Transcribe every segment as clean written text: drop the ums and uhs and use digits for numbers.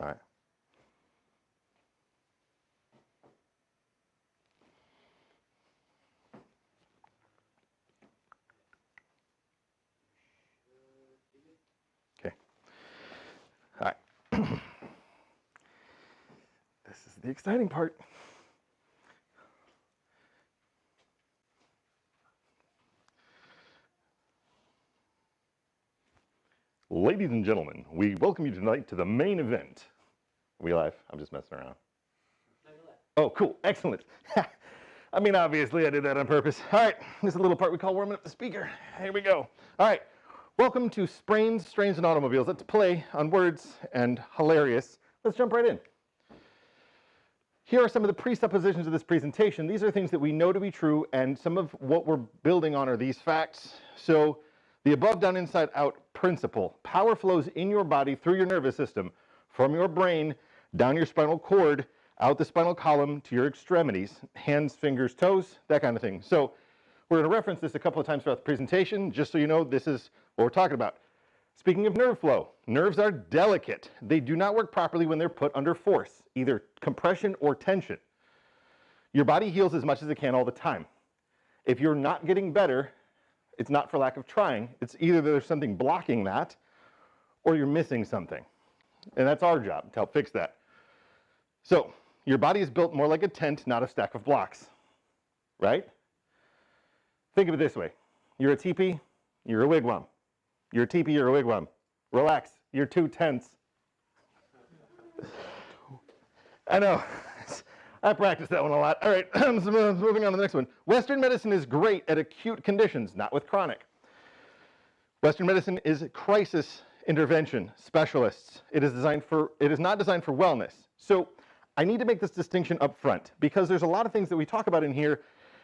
All right. Okay. All right. This is the exciting part. Ladies and gentlemen, we welcome you tonight to the main event. Are we live? I'm just messing around. Oh, cool. Excellent. I mean, obviously, I did that on purpose. All right. This is a little part we call warming up the speaker. Here we go. All right. Welcome to Sprains, Strains, and Automobiles. Let's play on words and hilarious. Let's jump right in. Here are some of the presuppositions of this presentation. These are things that we know to be true, and some of what we're building on are these facts. So the above, down, inside, out principle. Power flows in your body through your nervous system, from your brain, down your spinal cord, out the spinal column to your extremities, hands, fingers, toes, that kind of thing. So we're going to reference this a couple of times throughout the presentation, just so you know this is what we're talking about. Speaking of nerve flow, nerves are delicate. They do not work properly when they're put under force, either compression or tension. Your body heals as much as it can all the time. If you're not getting better, it's not for lack of trying. It's either there's something blocking that or you're missing something. And that's our job, to help fix that. So your body is built more like a tent, not a stack of blocks, right? Think of it this way. You're a teepee, you're a wigwam. You're a teepee, you're a wigwam. Relax, you're two tents. I know. I practiced that one a lot. All right, so moving on to the next one. Western medicine is great at acute conditions, not with chronic. Western medicine is crisis intervention specialists. It is not designed for wellness. So I need to make this distinction up front because there's a lot of things that we talk about in here,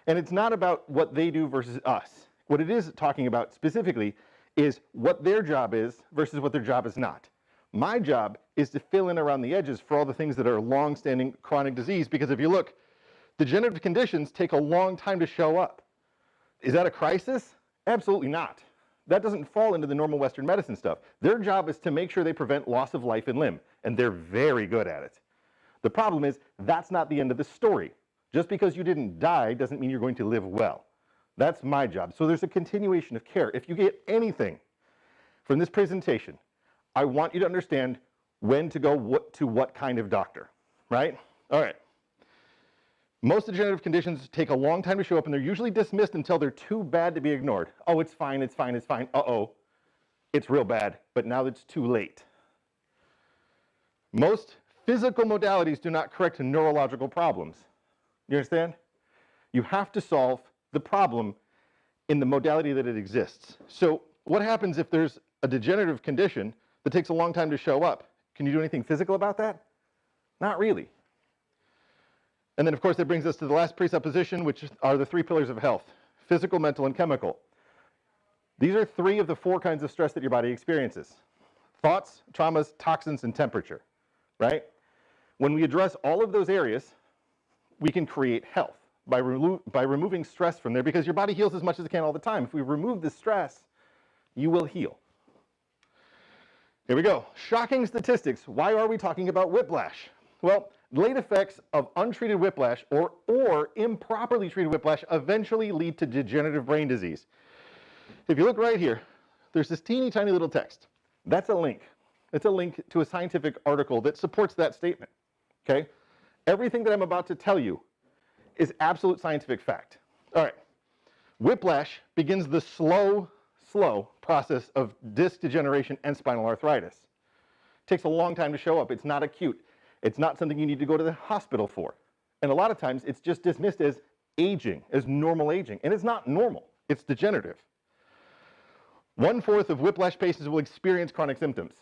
and it's not about what they do versus us. What it is talking about specifically is what their job is versus what their job is not. My job is to fill in around the edges for all the things that are long-standing chronic disease, because if you look, degenerative conditions take a long time to show up. Is that a crisis? Absolutely not. That doesn't fall into the normal Western medicine stuff. Their job is to make sure they prevent loss of life and limb, and they're very good at it. The problem is, that's not the end of the story. Just because you didn't die doesn't mean you're going to live well. That's my job. So there's a continuation of care. If you get anything from this presentation, I want you to understand when to go to what kind of doctor, right? All right. Most degenerative conditions take a long time to show up, and they're usually dismissed until they're too bad to be ignored. Oh, it's fine, it's fine, it's fine. Uh-oh, it's real bad, but now it's too late. Most physical modalities do not correct neurological problems. You understand? You have to solve the problem in the modality that it exists. So what happens if there's a degenerative condition that takes a long time to show up? Can you do anything physical about that? Not really. And then, of course, that brings us to the last presupposition, which are the three pillars of health: physical, mental, and chemical. These are three of the four kinds of stress that your body experiences: thoughts, traumas, toxins, and temperature, right? When we address all of those areas, we can create health by removing stress from there, because your body heals as much as it can all the time. If we remove the stress, you will heal. Here we go. Shocking statistics. Why are we talking about whiplash? Well, late effects of untreated whiplash or improperly treated whiplash eventually lead to degenerative brain disease. If you look right here, there's this teeny tiny little text. That's a link. It's a link to a scientific article that supports that statement, okay? Everything that I'm about to tell you is absolute scientific fact. All right. Whiplash begins the slow process of disc degeneration and spinal arthritis. It takes a long time to show up. It's not acute. It's not something you need to go to the hospital for. And a lot of times it's just dismissed as aging, as normal aging. And it's not normal. It's degenerative. 1/4 of whiplash patients will experience chronic symptoms.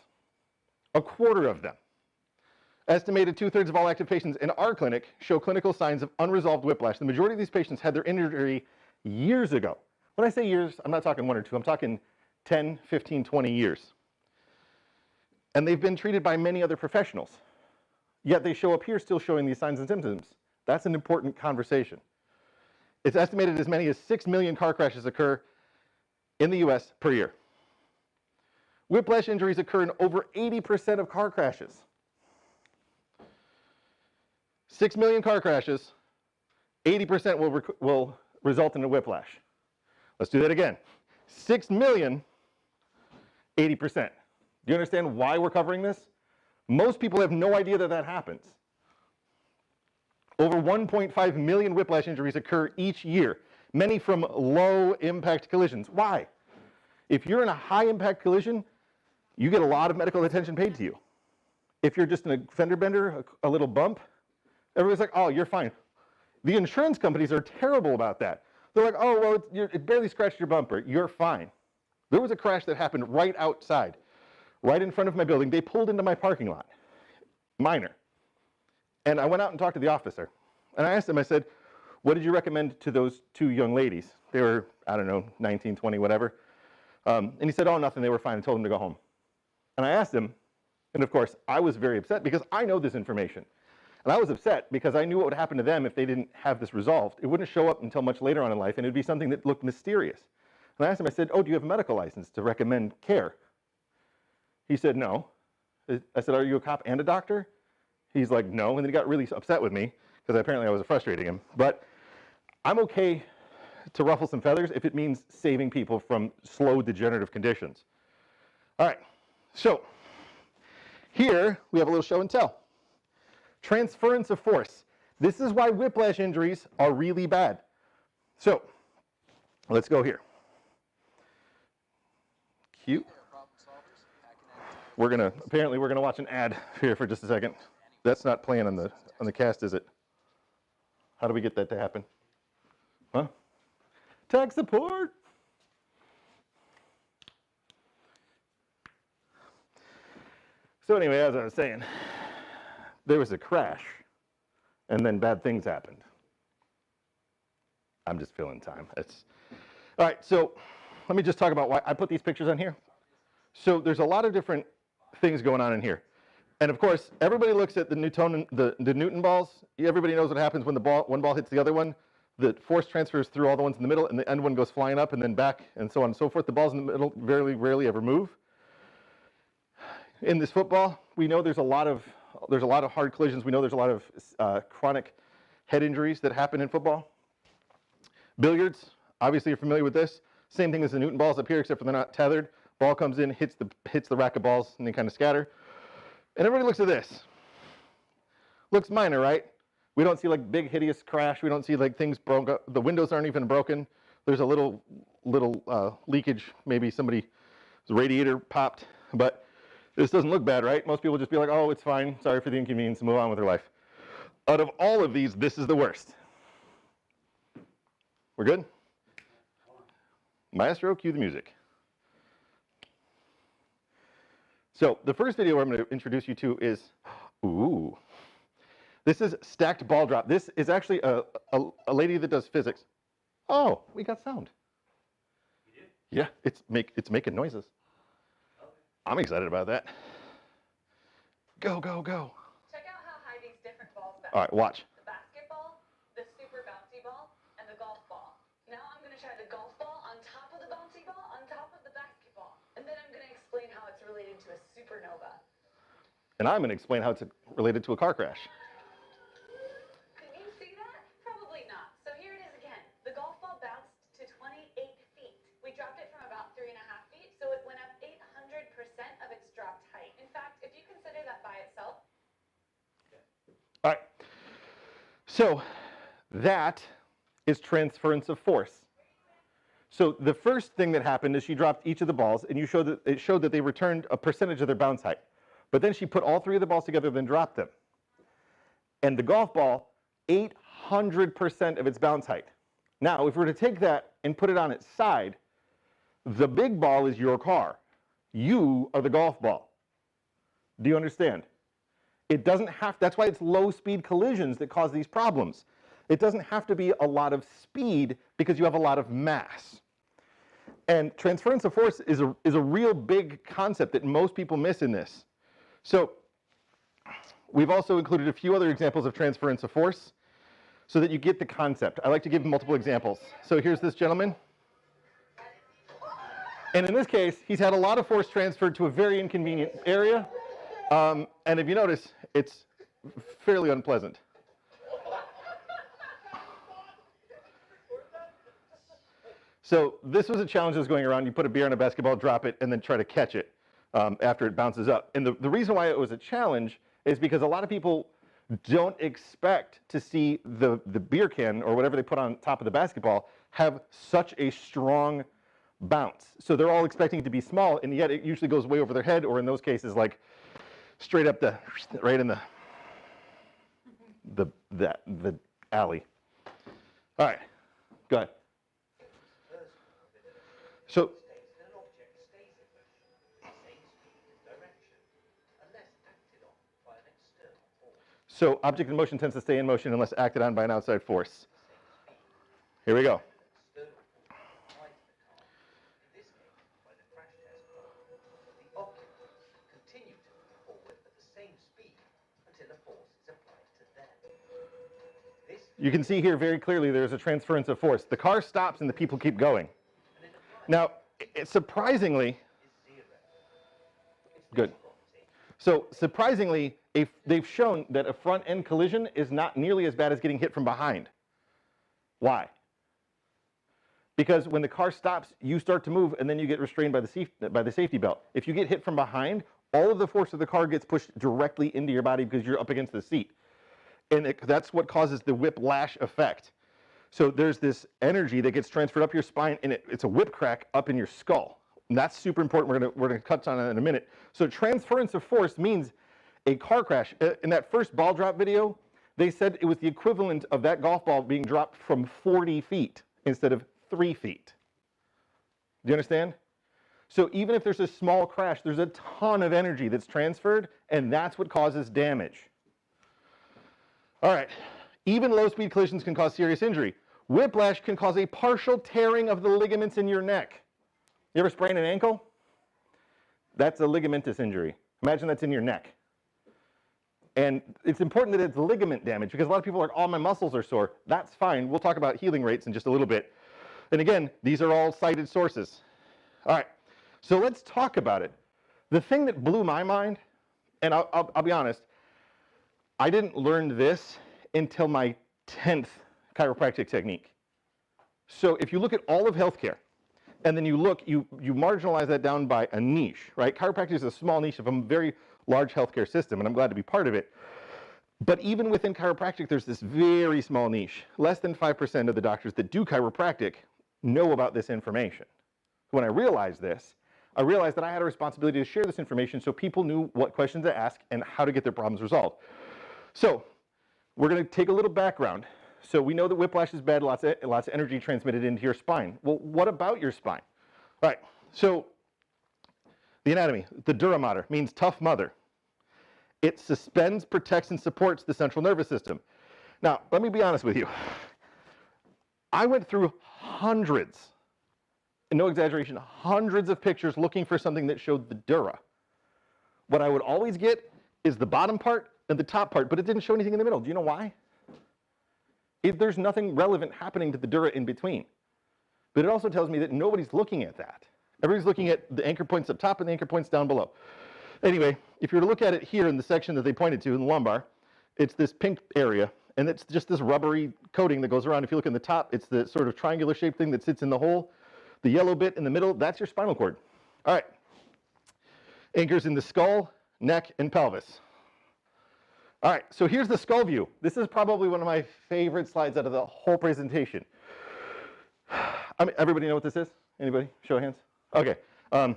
1/4 of them. Estimated 2/3 of all active patients in our clinic show clinical signs of unresolved whiplash. The majority of these patients had their injury years ago. When I say years, I'm not talking 1 or 2, I'm talking 10, 15, 20 years. And they've been treated by many other professionals. Yet they show up here still showing these signs and symptoms. That's an important conversation. It's estimated as many as 6 million car crashes occur in the US per year. Whiplash injuries occur in over 80% of car crashes. 6 million car crashes, 80% will result in a whiplash. Let's do that again. 6 million, 80%. Do you understand why we're covering this? Most people have no idea that that happens. Over 1.5 million whiplash injuries occur each year, many from low impact collisions. Why? If you're in a high impact collision, you get a lot of medical attention paid to you. If you're just in a fender bender, a little bump, everybody's like, oh, you're fine. The insurance companies are terrible about that. They're like, oh, well, it barely scratched your bumper. You're fine. There was a crash that happened right outside, right in front of my building. They pulled into my parking lot, minor. And I went out and talked to the officer. And I asked him, I said, what did you recommend to those two young ladies? They were, I don't know, 19, 20, whatever. And he said, oh, nothing, they were fine. I told them to go home. And I asked him, and of course, I was very upset because I know this information. And I was upset because I knew what would happen to them if they didn't have this resolved. It wouldn't show up until much later on in life, and it would be something that looked mysterious. And I asked him, I said, oh, do you have a medical license to recommend care? He said, no. I said, are you a cop and a doctor? He's like, no. And then he got really upset with me because apparently I was frustrating him. But I'm okay to ruffle some feathers if it means saving people from slow degenerative conditions. All right, so here we have a little show and tell. Transference of force. This is why whiplash injuries are really bad. So let's go here. Cute. Apparently we're gonna watch an ad here for just a second. That's not playing on the cast, is it? How do we get that to happen? Huh? Tech support. So anyway, as I was saying, there was a crash, and then bad things happened. I'm just filling time. All right, so let me just talk about why I put these pictures on here. So there's a lot of different things going on in here. And of course, everybody looks at the Newton balls. Everybody knows what happens when one ball hits the other one. The force transfers through all the ones in the middle, and the end one goes flying up and then back, and so on and so forth. The balls in the middle very rarely ever move. In this football, we know there's a lot of hard collisions. We know there's a lot of chronic head injuries that happen in football. Billiards, obviously you're familiar with this. Same thing as the Newton balls up here, except for they're not tethered. Ball comes in, hits the rack of balls, and they kind of scatter. And everybody looks at this. Looks minor, right? We don't see like big hideous crash. We don't see like things broke up. The windows aren't even broken. There's a little leakage. Maybe somebody's radiator popped, but this doesn't look bad, right? Most people just be like, oh, it's fine. Sorry for the inconvenience, move on with their life. Out of all of these, this is the worst. We're good? Maestro, cue the music. So the first video I'm going to introduce you to is, this is stacked ball drop. This is actually a lady that does physics. Oh, we got sound. You did? Yeah, it's making noises. Okay. I'm excited about that. Go, go, go. Check out how high these different balls bounce. All right, watch. The basketball, the super bouncy ball, and the golf ball. Now I'm going to try the golf ball on top of the bouncy ball, on top of the basketball. And then I'm going to explain how it's related to a supernova. And I'm going to explain how it's related to a car crash. Could you see that? Probably not. So here it is again. The golf ball bounced to 28 feet. We dropped it from about 3.5 feet, so it went up 800% of its dropped height. In fact, if you consider that by itself. All right. So that is transference of force. So the first thing that happened is she dropped each of the balls, and it showed that they returned a percentage of their bounce height. But then she put all three of the balls together, then dropped them. And the golf ball, 800% of its bounce height. Now, if we were to take that and put it on its side, the big ball is your car. You are the golf ball. Do you understand? It doesn't have, that's why it's low speed collisions that cause these problems. It doesn't have to be a lot of speed because you have a lot of mass. And transference of force is a real big concept that most people miss in this. So we've also included a few other examples of transference of force so that you get the concept. I like to give multiple examples. So here's this gentleman. And in this case, he's had a lot of force transferred to a very inconvenient area. And if you notice, it's fairly unpleasant. So this was a challenge that was going around. You put a beer in a basketball, drop it, and then try to catch it after it bounces up. And the reason why it was a challenge is because a lot of people don't expect to see the beer can or whatever they put on top of the basketball have such a strong bounce. So they're all expecting it to be small, and yet it usually goes way over their head, or in those cases, like straight up right in the alley. All right, go ahead. So object in motion tends to stay in motion unless acted on by an outside force. Here we go. You can see here very clearly there's a transference of force. The car stops and the people keep going. Now, surprisingly, good. So surprisingly, they've shown that a front end collision is not nearly as bad as getting hit from behind. Why? Because when the car stops, you start to move and then you get restrained by the safety belt. If you get hit from behind, all of the force of the car gets pushed directly into your body because you're up against the seat. And that's what causes the whiplash effect. So there's this energy that gets transferred up your spine, and it's a whip crack up in your skull. And that's super important. We're gonna touch on it in a minute. So transference of force means a car crash. In that first ball drop video, they said it was the equivalent of that golf ball being dropped from 40 feet instead of 3 feet. Do you understand? So even if there's a small crash, there's a ton of energy that's transferred, and that's what causes damage. All right, even low-speed collisions can cause serious injury. Whiplash can cause a partial tearing of the ligaments in your neck. You ever sprain an ankle? That's a ligamentous injury. Imagine that's in your neck. And it's important that it's ligament damage because a lot of people are, oh, my muscles are sore. That's fine. We'll talk about healing rates in just a little bit. And again, these are all cited sources. All right, so let's talk about it. The thing that blew my mind, and I'll be honest, I didn't learn this until my 10th chiropractic technique. So if you look at all of healthcare, and then you marginalize that down by a niche, right? Chiropractic is a small niche of a very large healthcare system, and I'm glad to be part of it. But even within chiropractic, there's this very small niche. Less than 5% of the doctors that do chiropractic know about this information. When I realized this, I realized that I had a responsibility to share this information so people knew what questions to ask and how to get their problems resolved. So we're going to take a little background. So we know that whiplash is bad, lots of energy transmitted into your spine. Well, what about your spine? All right, so the anatomy, the dura mater, means tough mother. It suspends, protects, and supports the central nervous system. Now, let me be honest with you. I went through hundreds, and no exaggeration, hundreds of pictures looking for something that showed the dura. What I would always get is the bottom part and the top part, but it didn't show anything in the middle. Do you know why? There's nothing relevant happening to the dura in between. But it also tells me that nobody's looking at that. Everybody's looking at the anchor points up top and the anchor points down below. Anyway, if you were to look at it here in the section that they pointed to in the lumbar, it's this pink area, and it's just this rubbery coating that goes around. If you look in the top, it's the sort of triangular shaped thing that sits in the hole. The yellow bit in the middle, that's your spinal cord. All right. Anchors in the skull, neck, and pelvis. All right, so here's the skull view. This is probably one of my favorite slides out of the whole presentation. I mean, everybody know what this is? Anybody? Show of hands. Okay. And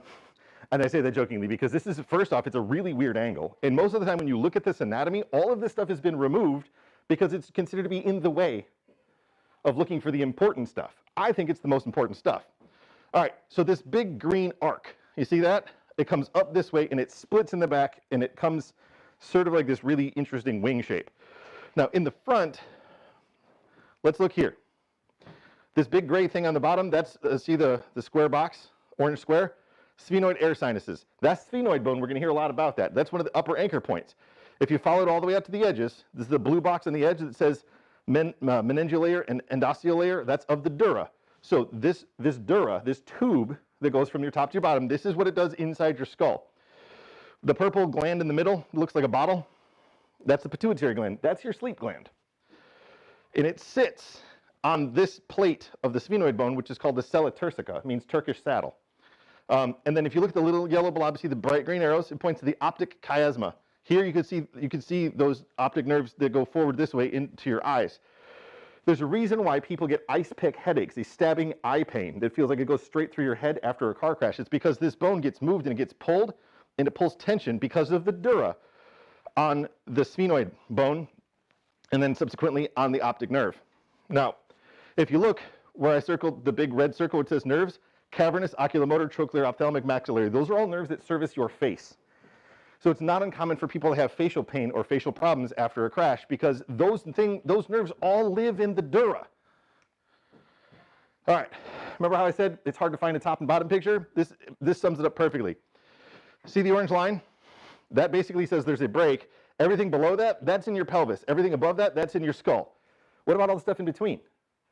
I say that jokingly because this is, first off, it's a really weird angle. And most of the time when you look at this anatomy, all of this stuff has been removed because it's considered to be in the way of looking for the important stuff. I think it's the most important stuff. All right, so this big green arc, you see that? It comes up this way and it splits in the back and it comes sort of like this really interesting wing shape. Now in the front, let's look here. This big gray thing on the bottom, that's, see the square box, orange square? Sphenoid air sinuses. That sphenoid bone, we're gonna hear a lot about that. That's one of the upper anchor points. If you follow it all the way out to the edges, this is the blue box on the edge that says meningeal layer and endosteal layer, that's of the dura. So this dura, this tube that goes from your top to your bottom, this is what it does inside your skull. The purple gland in the middle looks like a bottle. That's the pituitary gland. That's your sleep gland. And it sits on this plate of the sphenoid bone, which is called the sella turcica. It means Turkish saddle. And then if you look at the little yellow blob, see the bright green arrows, it points to the optic chiasma. Here you can see those optic nerves that go forward this way into your eyes. There's a reason why people get ice pick headaches, a stabbing eye pain that feels like it goes straight through your head after a car crash. It's because this bone gets moved and it gets pulled, and it pulls tension because of the dura on the sphenoid bone, and then subsequently on the optic nerve. Now, if you look where I circled the big red circle which says nerves, cavernous, oculomotor, trochlear, ophthalmic, maxillary, those are all nerves that service your face. So it's not uncommon for people to have facial pain or facial problems after a crash because those nerves all live in the dura. All right, remember how I said it's hard to find a top and bottom picture? This sums it up perfectly. See the orange line? That basically says there's a break. Everything below that, that's in your pelvis. Everything above that, that's in your skull. What about all the stuff in between?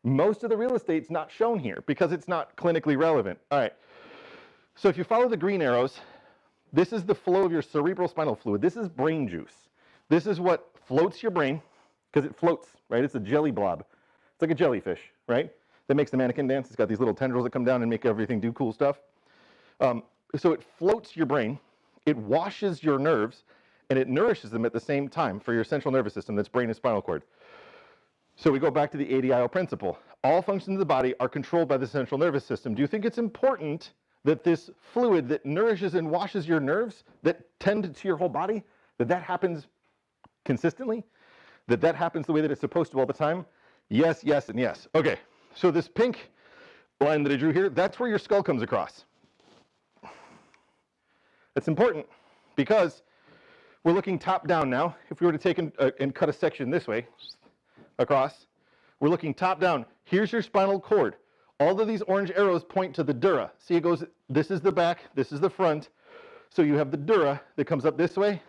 Most of the real estate's not shown here because it's not clinically relevant. All right, so if you follow the green arrows, this is the flow of your cerebral spinal fluid. This is brain juice. This is what floats your brain, because it floats, right? It's a jelly blob. It's like a jellyfish, right? That makes the mannequin dance. It's got these little tendrils that come down and make everything do cool stuff. So it floats your brain, it washes your nerves, and it nourishes them at the same time for your central nervous system, that's brain and spinal cord. So we go back to the ADIO principle. All functions of the body are controlled by the central nervous system. Do you think it's important that this fluid that nourishes and washes your nerves, that tend to your whole body, that happens consistently? That happens the way that it's supposed to all the time? Yes, yes, and yes. Okay, so this pink line that I drew here, that's where your skull comes across. That's important because we're looking top down now. If we were to take and cut a section this way across, we're looking top down. Here's your spinal cord. All of these orange arrows point to the dura. See, it goes, this is the back, this is the front. So you have the dura that comes up this way,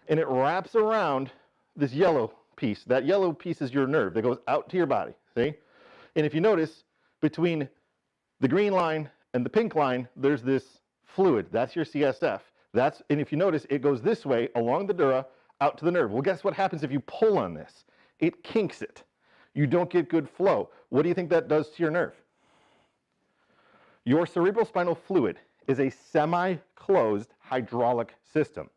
and it wraps around this yellow piece. That yellow piece is your nerve that goes out to your body, see? And if you notice, between the green line and the pink line, there's this fluid. That's your CSF. And if you notice, it goes this way along the dura out to the nerve. Well, guess what happens if you pull on this? It kinks it. You don't get good flow. What do you think that does to your nerve? Your cerebral spinal fluid is a semi-closed hydraulic system.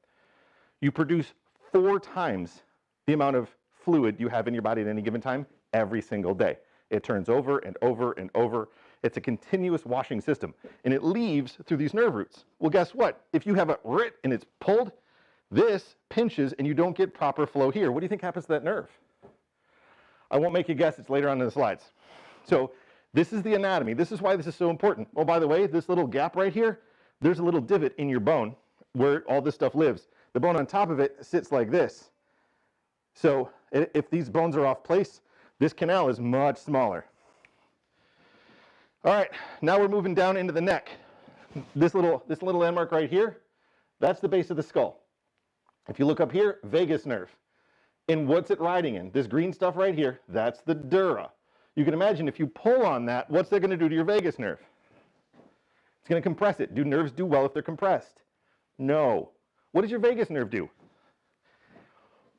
You produce 4 times the amount of fluid you have in your body at any given time every single day. It turns over and over and over. It's a continuous washing system, and it leaves through these nerve roots. Well, guess what? If you have a RIT and it's pulled, this pinches and you don't get proper flow here. What do you think happens to that nerve? I won't make you guess. It's later on in the slides. So this is the anatomy. This is why this is so important. Oh, by the way, this little gap right here, there's a little divot in your bone where all this stuff lives. The bone on top of it sits like this. So if these bones are off place, this canal is much smaller. All right, now we're moving down into the neck. This little landmark right here, that's the base of the skull. If you look up here, vagus nerve. And what's it riding in? This green stuff right here, that's the dura. You can imagine if you pull on that, what's that going to do to your vagus nerve? It's going to compress it. Do nerves do well if they're compressed? No. What does your vagus nerve do?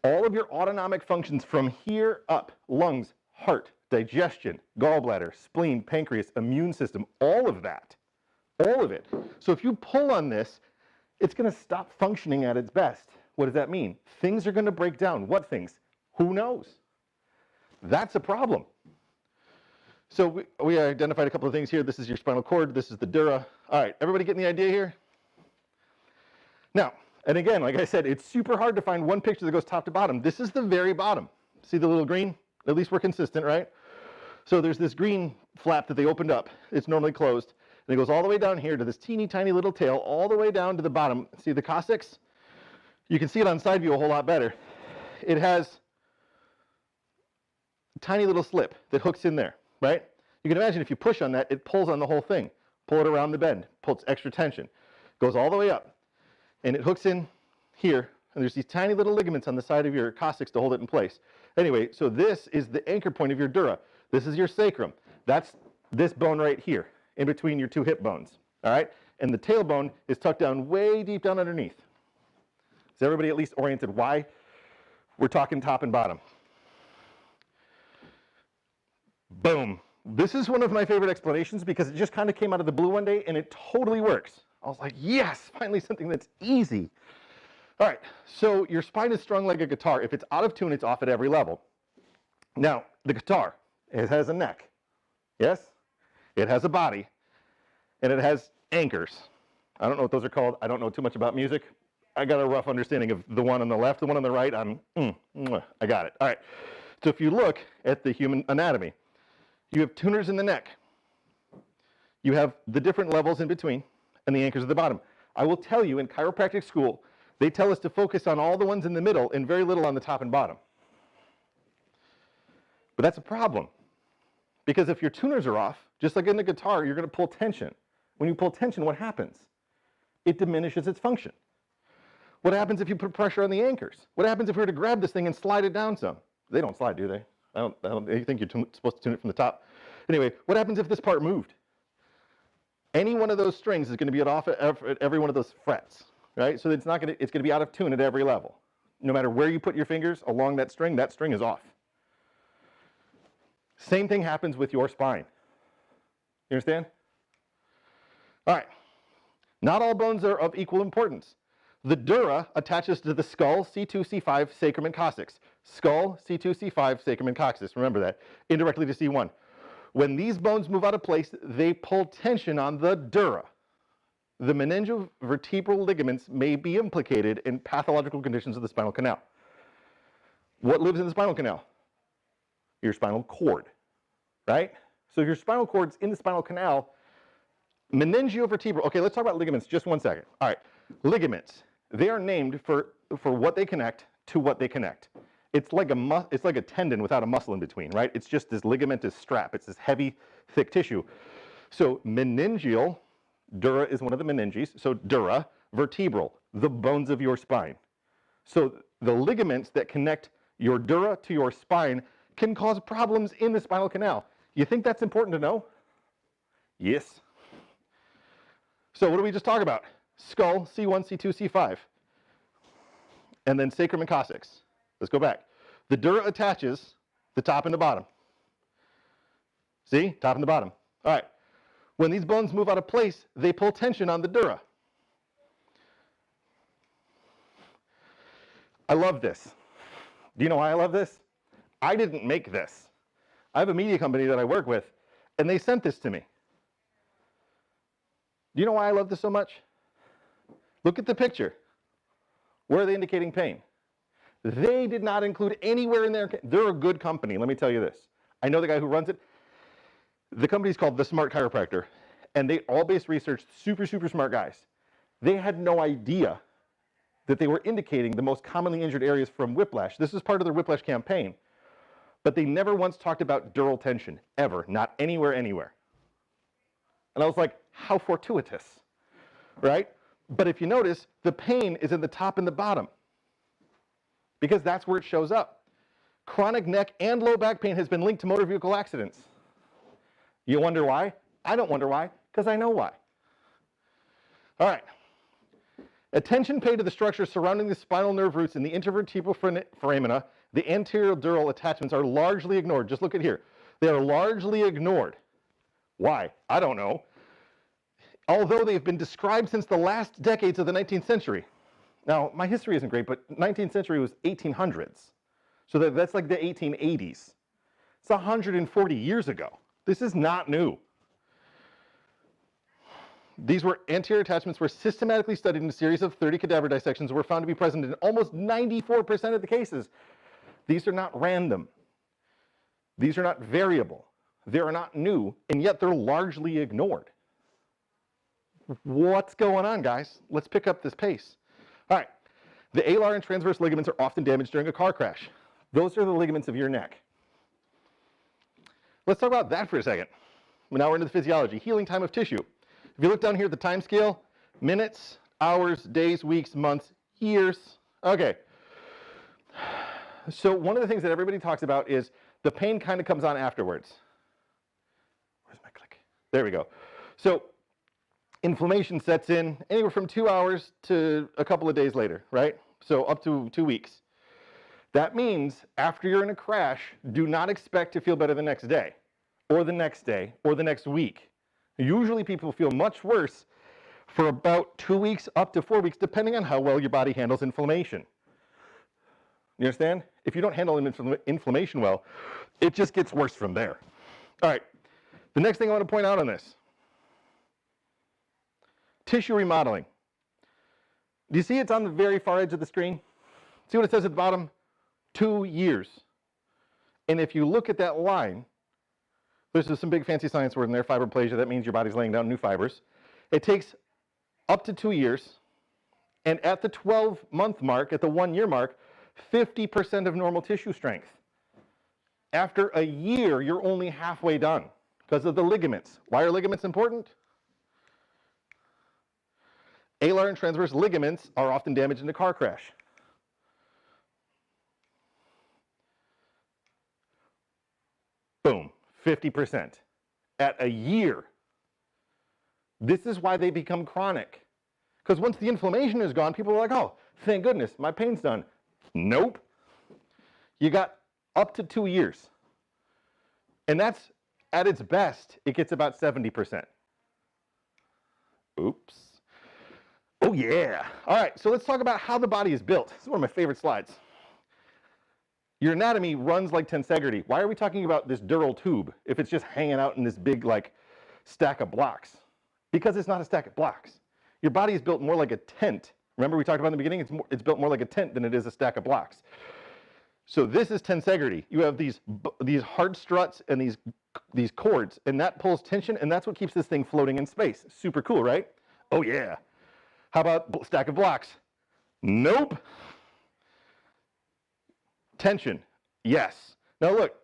All of your autonomic functions from here up, lungs, heart, digestion, gallbladder, spleen, pancreas, immune system, all of that, all of it. So if you pull on this, it's going to stop functioning at its best. What does that mean? Things are going to break down. What things? Who knows? That's a problem. So we identified a couple of things here. This is your spinal cord. This is the dura. All right, everybody getting the idea here? Now, and again, like I said, it's super hard to find one picture that goes top to bottom. This is the very bottom. See the little green? At least we're consistent, right? So there's this green flap that they opened up. It's normally closed. And it goes all the way down here to this teeny tiny little tail, all the way down to the bottom. See the coccyx? You can see it on side view a whole lot better. It has a tiny little slip that hooks in there, right? You can imagine if you push on that, it pulls on the whole thing. Pull it around the bend, pulls extra tension. Goes all the way up. And it hooks in here, and there's these tiny little ligaments on the side of your coccyx to hold it in place. Anyway, so this is the anchor point of your dura. This is your sacrum. That's this bone right here, in between your 2 hip bones, all right? And the tailbone is tucked down way deep down underneath. Is everybody at least oriented why we're talking top and bottom? Boom. This is one of my favorite explanations because it just kind of came out of the blue one day and it totally works. I was like, yes, finally something that's easy. All right, so your spine is strung like a guitar. If it's out of tune, it's off at every level. Now, the guitar, it has a neck, yes? It has a body, and it has anchors. I don't know what those are called. I don't know too much about music. I got a rough understanding of the one on the left, the one on the right. I got it. All right, so if you look at the human anatomy, you have tuners in the neck. You have the different levels in between and the anchors at the bottom. I will tell you, in chiropractic school, they tell us to focus on all the ones in the middle and very little on the top and bottom. But that's a problem. Because if your tuners are off, just like in the guitar, you're going to pull tension. When you pull tension, what happens? It diminishes its function. What happens if you put pressure on the anchors? What happens if we were to grab this thing and slide it down some? They don't slide, do they? I think you're supposed to tune it from the top. Anyway, what happens if this part moved? Any one of those strings is going to be off at every one of those frets, right? So it's going to be out of tune at every level. No matter where you put your fingers along that string is off. Same thing happens with your spine. You understand? All right. Not all bones are of equal importance. The dura attaches to the skull, C2, C5, sacrum, and coccyx. Skull, C2, C5, sacrum, and coccyx. Remember that. Indirectly to C1. When these bones move out of place, they pull tension on the dura. The meningovertebral ligaments may be implicated in pathological conditions of the spinal canal. What lives in the spinal canal? Your spinal cord, right? So if your spinal cord's in the spinal canal, meningiovertebral, okay, let's talk about ligaments just 1 second. All right, ligaments, they are named for what they connect to what they connect. It's like a tendon without a muscle in between, right? It's just this ligamentous strap. It's this heavy, thick tissue. So meningeal, dura is one of the meninges, so dura, vertebral, the bones of your spine. So the ligaments that connect your dura to your spine can cause problems in the spinal canal. You think that's important to know? Yes. So what did we just talk about? Skull, C1, C2, C5. And then sacrum and coccyx. Let's go back. The dura attaches the top and the bottom. See? Top and the bottom. All right. When these bones move out of place, they pull tension on the dura. I love this. Do you know why I love this? I didn't make this. I have a media company that I work with, and they sent this to me. Do you know why I love this so much? Look at the picture. Where are they indicating pain? They did not include anywhere in there. They're a good company, let me tell you this. I know the guy who runs it. The company's called The Smart Chiropractor, and they all based research, super, super smart guys. They had no idea that they were indicating the most commonly injured areas from whiplash. This is part of their whiplash campaign. But they never once talked about dural tension, ever, not anywhere, anywhere. And I was like, how fortuitous, right? But if you notice, the pain is in the top and the bottom because that's where it shows up. Chronic neck and low back pain has been linked to motor vehicle accidents. You wonder why? I don't wonder why, because I know why. All right. Attention paid to the structure surrounding the spinal nerve roots in the intervertebral foramina, the anterior dural attachments are largely ignored. Just look at here. They are largely ignored. Why? I don't know. Although they've been described since the last decades of the 19th century. Now, my history isn't great, but 19th century was 1800s. So that's like the 1880s. It's 140 years ago. This is not new. These anterior attachments were systematically studied in a series of 30 cadaver dissections and were found to be present in almost 94% of the cases. These are not random. These are not variable. They are not new, and yet they're largely ignored. What's going on, guys? Let's pick up this pace. All right. The alar and transverse ligaments are often damaged during a car crash. Those are the ligaments of your neck. Let's talk about that for a second. Now we're into the physiology. Healing time of tissue. If you look down here at the time scale, minutes, hours, days, weeks, months, years. Okay. So one of the things that everybody talks about is the pain kind of comes on afterwards. Where's my click? There we go. So inflammation sets in anywhere from 2 hours to a couple of days later, right? So up to 2 weeks. That means after you're in a crash, do not expect to feel better the next day. or the next day, or the next week. Usually people feel much worse for about 2 weeks up to 4 weeks, depending on how well your body handles inflammation. You understand? If you don't handle inflammation well, it just gets worse from there. All right, the next thing I want to point out on this, tissue remodeling. Do you see it's on the very far edge of the screen? See what it says at the bottom? 2 years. And if you look at that line, there's some big fancy science word in there, fibroplasia. That means your body's laying down new fibers. It takes up to 2 years. And at the 12-month mark, at the 1-year mark, 50% of normal tissue strength. After a year, you're only halfway done because of the ligaments. Why are ligaments important? Alar and transverse ligaments are often damaged in a car crash. Boom, 50% at a year. This is why they become chronic. Because once the inflammation is gone, people are like, oh, thank goodness, my pain's done. Nope. You got up to 2 years. And that's, at its best, it gets about 70%. Oops. Oh yeah. All right, so let's talk about how the body is built. This is one of my favorite slides. Your anatomy runs like tensegrity. Why are we talking about this dural tube if it's just hanging out in this big stack of blocks? Because it's not a stack of blocks. Your body is built more like a tent. Remember we talked about in the beginning, it's built more like a tent than it is a stack of blocks. So this is tensegrity. You have these hard struts and these cords, and that pulls tension, and that's what keeps this thing floating in space. Super cool, right? Oh yeah. How about a stack of blocks? Nope. Tension, yes. Now look,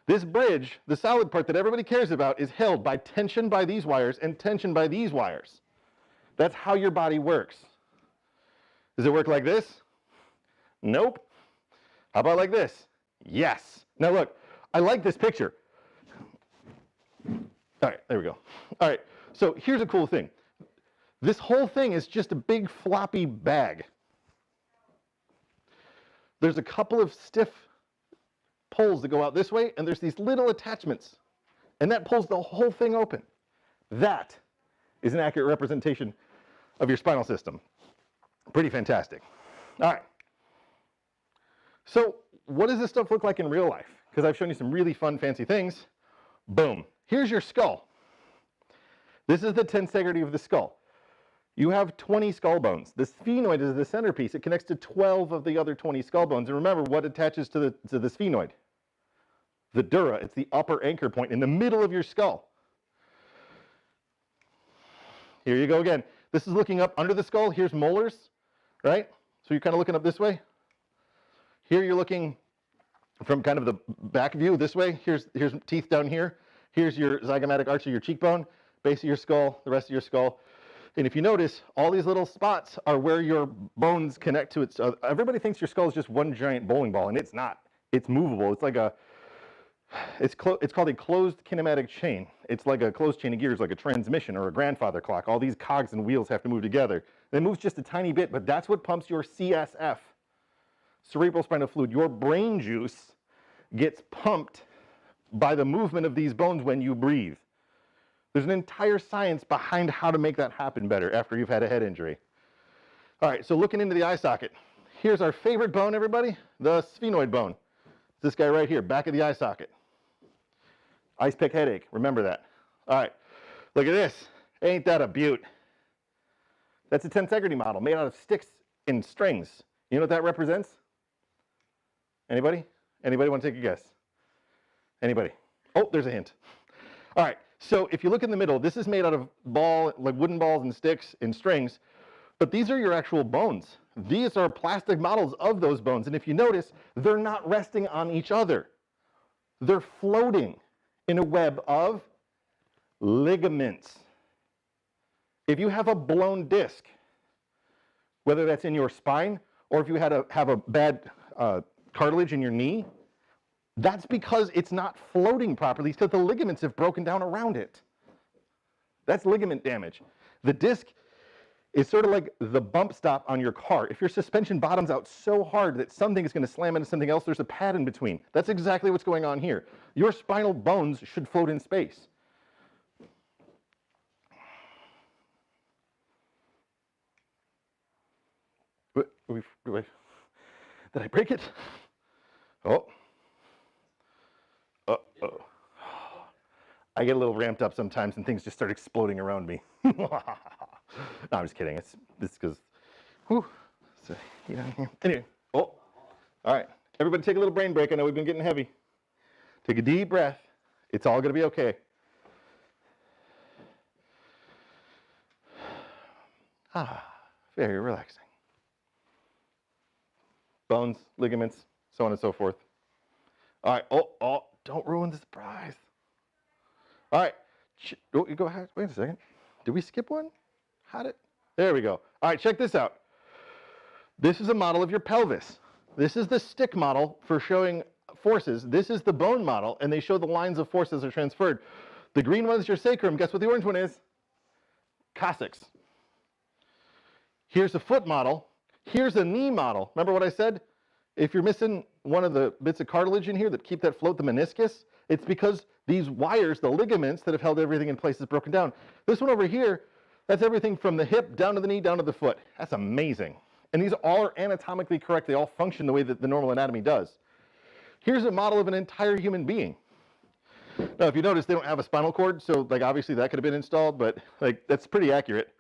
this bridge, the solid part that everybody cares about, is held by tension by these wires and tension by these wires. That's how your body works. Does it work like this? Nope. How about like this? Yes. Now look, I like this picture. All right, there we go. All right, so here's a cool thing. This whole thing is just a big floppy bag. There's a couple of stiff poles that go out this way, and there's these little attachments, and that pulls the whole thing open. That is an accurate representation of your spinal system. Pretty fantastic. All right. So what does this stuff look like in real life? Because I've shown you some really fun, fancy things. Boom. Here's your skull. This is the tensegrity of the skull. You have 20 skull bones. The sphenoid is the centerpiece. It connects to 12 of the other 20 skull bones. And remember, what attaches to the sphenoid? The dura. It's the upper anchor point in the middle of your skull. Here you go again. This is looking up under the skull. Here's molars, right? So you're kind of looking up this way. Here you're looking from kind of the back view this way. Here's teeth down here. Here's your zygomatic arch of your cheekbone, base of your skull, the rest of your skull. And if you notice, all these little spots are where your bones connect to it. So everybody thinks your skull is just one giant bowling ball, and it's not. It's movable. It's like it's called a closed kinematic chain. It's like a closed chain of gears, like a transmission or a grandfather clock. All these cogs and wheels have to move together. And it moves just a tiny bit, but that's what pumps your CSF, cerebral spinal fluid. Your brain juice gets pumped by the movement of these bones when you breathe. There's an entire science behind how to make that happen better after you've had a head injury. All right, so looking into the eye socket. Here's our favorite bone, everybody, the sphenoid bone. This guy right here, back of the eye socket. Ice pick headache, remember that. All right, look at this. Ain't that a beaut? That's a tensegrity model made out of sticks and strings. You know what that represents? Anybody? Anybody want to take a guess? Anybody? Oh, there's a hint. All right. So if you look in the middle, this is made out of like wooden balls and sticks and strings, but these are your actual bones. These are plastic models of those bones. And if you notice, they're not resting on each other. They're floating in a web of ligaments. If you have a blown disc, whether that's in your spine or if you have a bad cartilage in your knee, that's because it's not floating properly, because the ligaments have broken down around it. That's ligament damage. The disc is sort of like the bump stop on your car. If your suspension bottoms out so hard that something is going to slam into something else, there's a pad in between. That's exactly what's going on here. Your spinal bones should float in space. Did I break it? Oh. Uh-oh. I get a little ramped up sometimes and things just start exploding around me. No, I'm just kidding. It's because, whew. So, anyway, oh, all right. Everybody take a little brain break. I know we've been getting heavy. Take a deep breath. It's all going to be okay. Very relaxing. Bones, ligaments, so on and so forth. All right. Oh, don't ruin the surprise. All right. Oh, you go ahead. Wait a second. Did we skip one? There we go. All right, check this out. This is a model of your pelvis. This is the stick model for showing forces. This is the bone model, and they show the lines of forces are transferred. The green one is your sacrum. Guess what the orange one is? Coccyx. Here's a foot model. Here's a knee model. Remember what I said? If you're missing one of the bits of cartilage in here that keep that float, the meniscus, it's because these wires, the ligaments that have held everything in place is broken down. This one over here, that's everything from the hip down to the knee, down to the foot. That's amazing. And these all are anatomically correct. They all function the way that the normal anatomy does. Here's a model of an entire human being. Now, if you notice, they don't have a spinal cord, so like obviously that could have been installed, but like that's pretty accurate.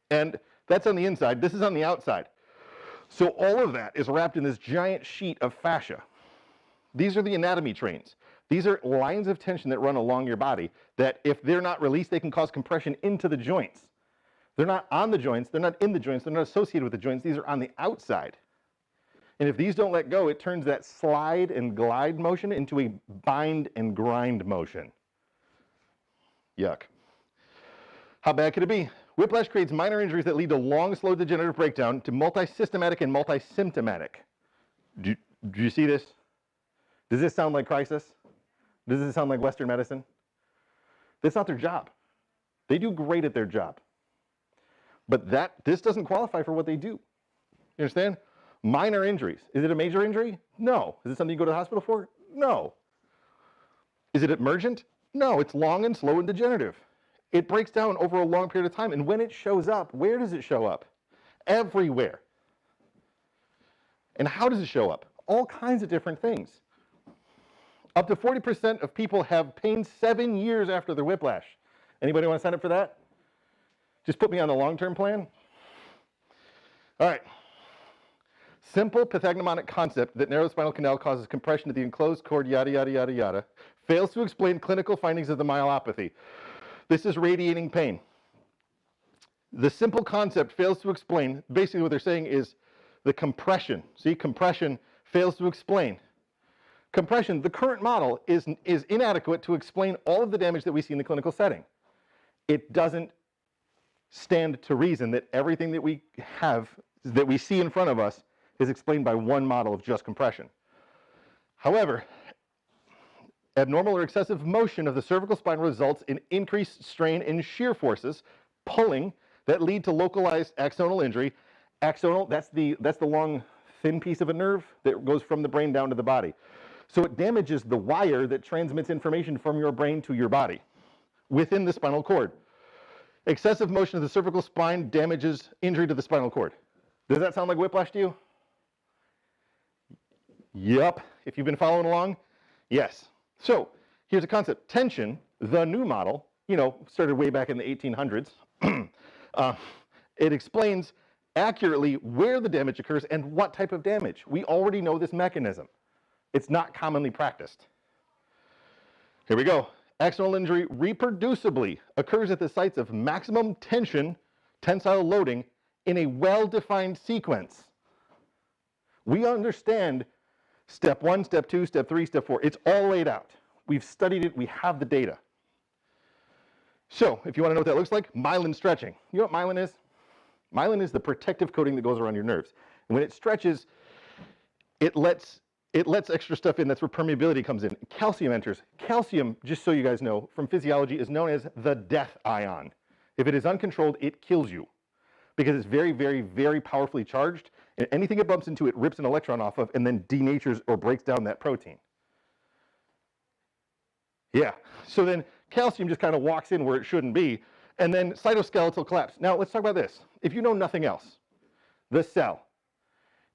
And that's on the inside. This is on the outside. So all of that is wrapped in this giant sheet of fascia. These are the anatomy trains. These are lines of tension that run along your body that if they're not released, they can cause compression into the joints. They're not on the joints, they're not in the joints, they're not associated with the joints, these are on the outside. And if these don't let go, it turns that slide and glide motion into a bind and grind motion. Yuck. How bad could it be? Whiplash creates minor injuries that lead to long, slow degenerative breakdown to multisystematic and multisymptomatic. Do you see this? Does this sound like crisis? Does this sound like Western medicine? That's not their job. They do great at their job. But this doesn't qualify for what they do. You understand? Minor injuries. Is it a major injury? No. Is it something you go to the hospital for? No. Is it emergent? No. It's long and slow and degenerative. It breaks down over a long period of time. And when it shows up, where does it show up? Everywhere. And how does it show up? All kinds of different things. Up to 40% of people have pain 7 years after their whiplash. Anybody want to sign up for that? Just put me on the long-term plan. All right. Simple pathognomonic concept that narrow spinal canal causes compression to the enclosed cord, yada, yada, yada, yada, fails to explain clinical findings of the myelopathy. This is radiating pain. The simple concept fails to explain, basically what they're saying is the compression. See, compression fails to explain. Compression, the current model is inadequate to explain all of the damage that we see in the clinical setting. It doesn't stand to reason that everything that we have, that we see in front of us, is explained by one model of just compression. However, abnormal or excessive motion of the cervical spine results in increased strain and shear forces, pulling, that lead to localized axonal injury. Axonal, that's the long, thin piece of a nerve that goes from the brain down to the body. So it damages the wire that transmits information from your brain to your body within the spinal cord. Excessive motion of the cervical spine damages injury to the spinal cord. Does that sound like whiplash to you? Yep. If you've been following along, yes. So here's a concept. Tension, the new model, started way back in the 1800s. It explains accurately where the damage occurs and what type of damage. We already know this mechanism. It's not commonly practiced. Here we go. Axonal injury reproducibly occurs at the sites of maximum tension, tensile loading, in a well-defined sequence. We understand step 1, step 2, step 3, step 4. It's all laid out. We've studied it. We have the data. So if you want to know what that looks like, myelin stretching. You know what myelin is? Myelin is the protective coating that goes around your nerves. And when it stretches, it lets extra stuff in. That's where permeability comes in. Calcium enters. Calcium, just so you guys know, from physiology is known as the death ion. If it is uncontrolled, it kills you because it's very, very, very powerfully charged, and anything it bumps into, it rips an electron off of and then denatures or breaks down that protein. Yeah, so then calcium just kind of walks in where it shouldn't be, and then cytoskeletal collapse. Now let's talk about this. If you know nothing else, the cell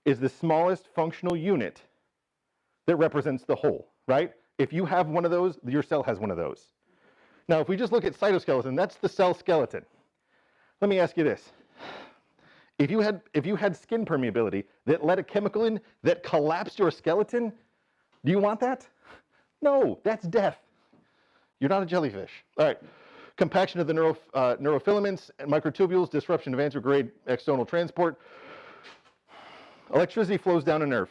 is the smallest functional unit that represents the whole, right? If you have one of those, your cell has one of those. Now, if we just look at cytoskeleton, that's the cell skeleton. Let me ask you this. If you had skin permeability that let a chemical in that collapsed your skeleton, do you want that? No, that's death. You're not a jellyfish. All right. Compaction of the neurofilaments and microtubules, disruption of anterograde external transport. Electricity flows down a nerve.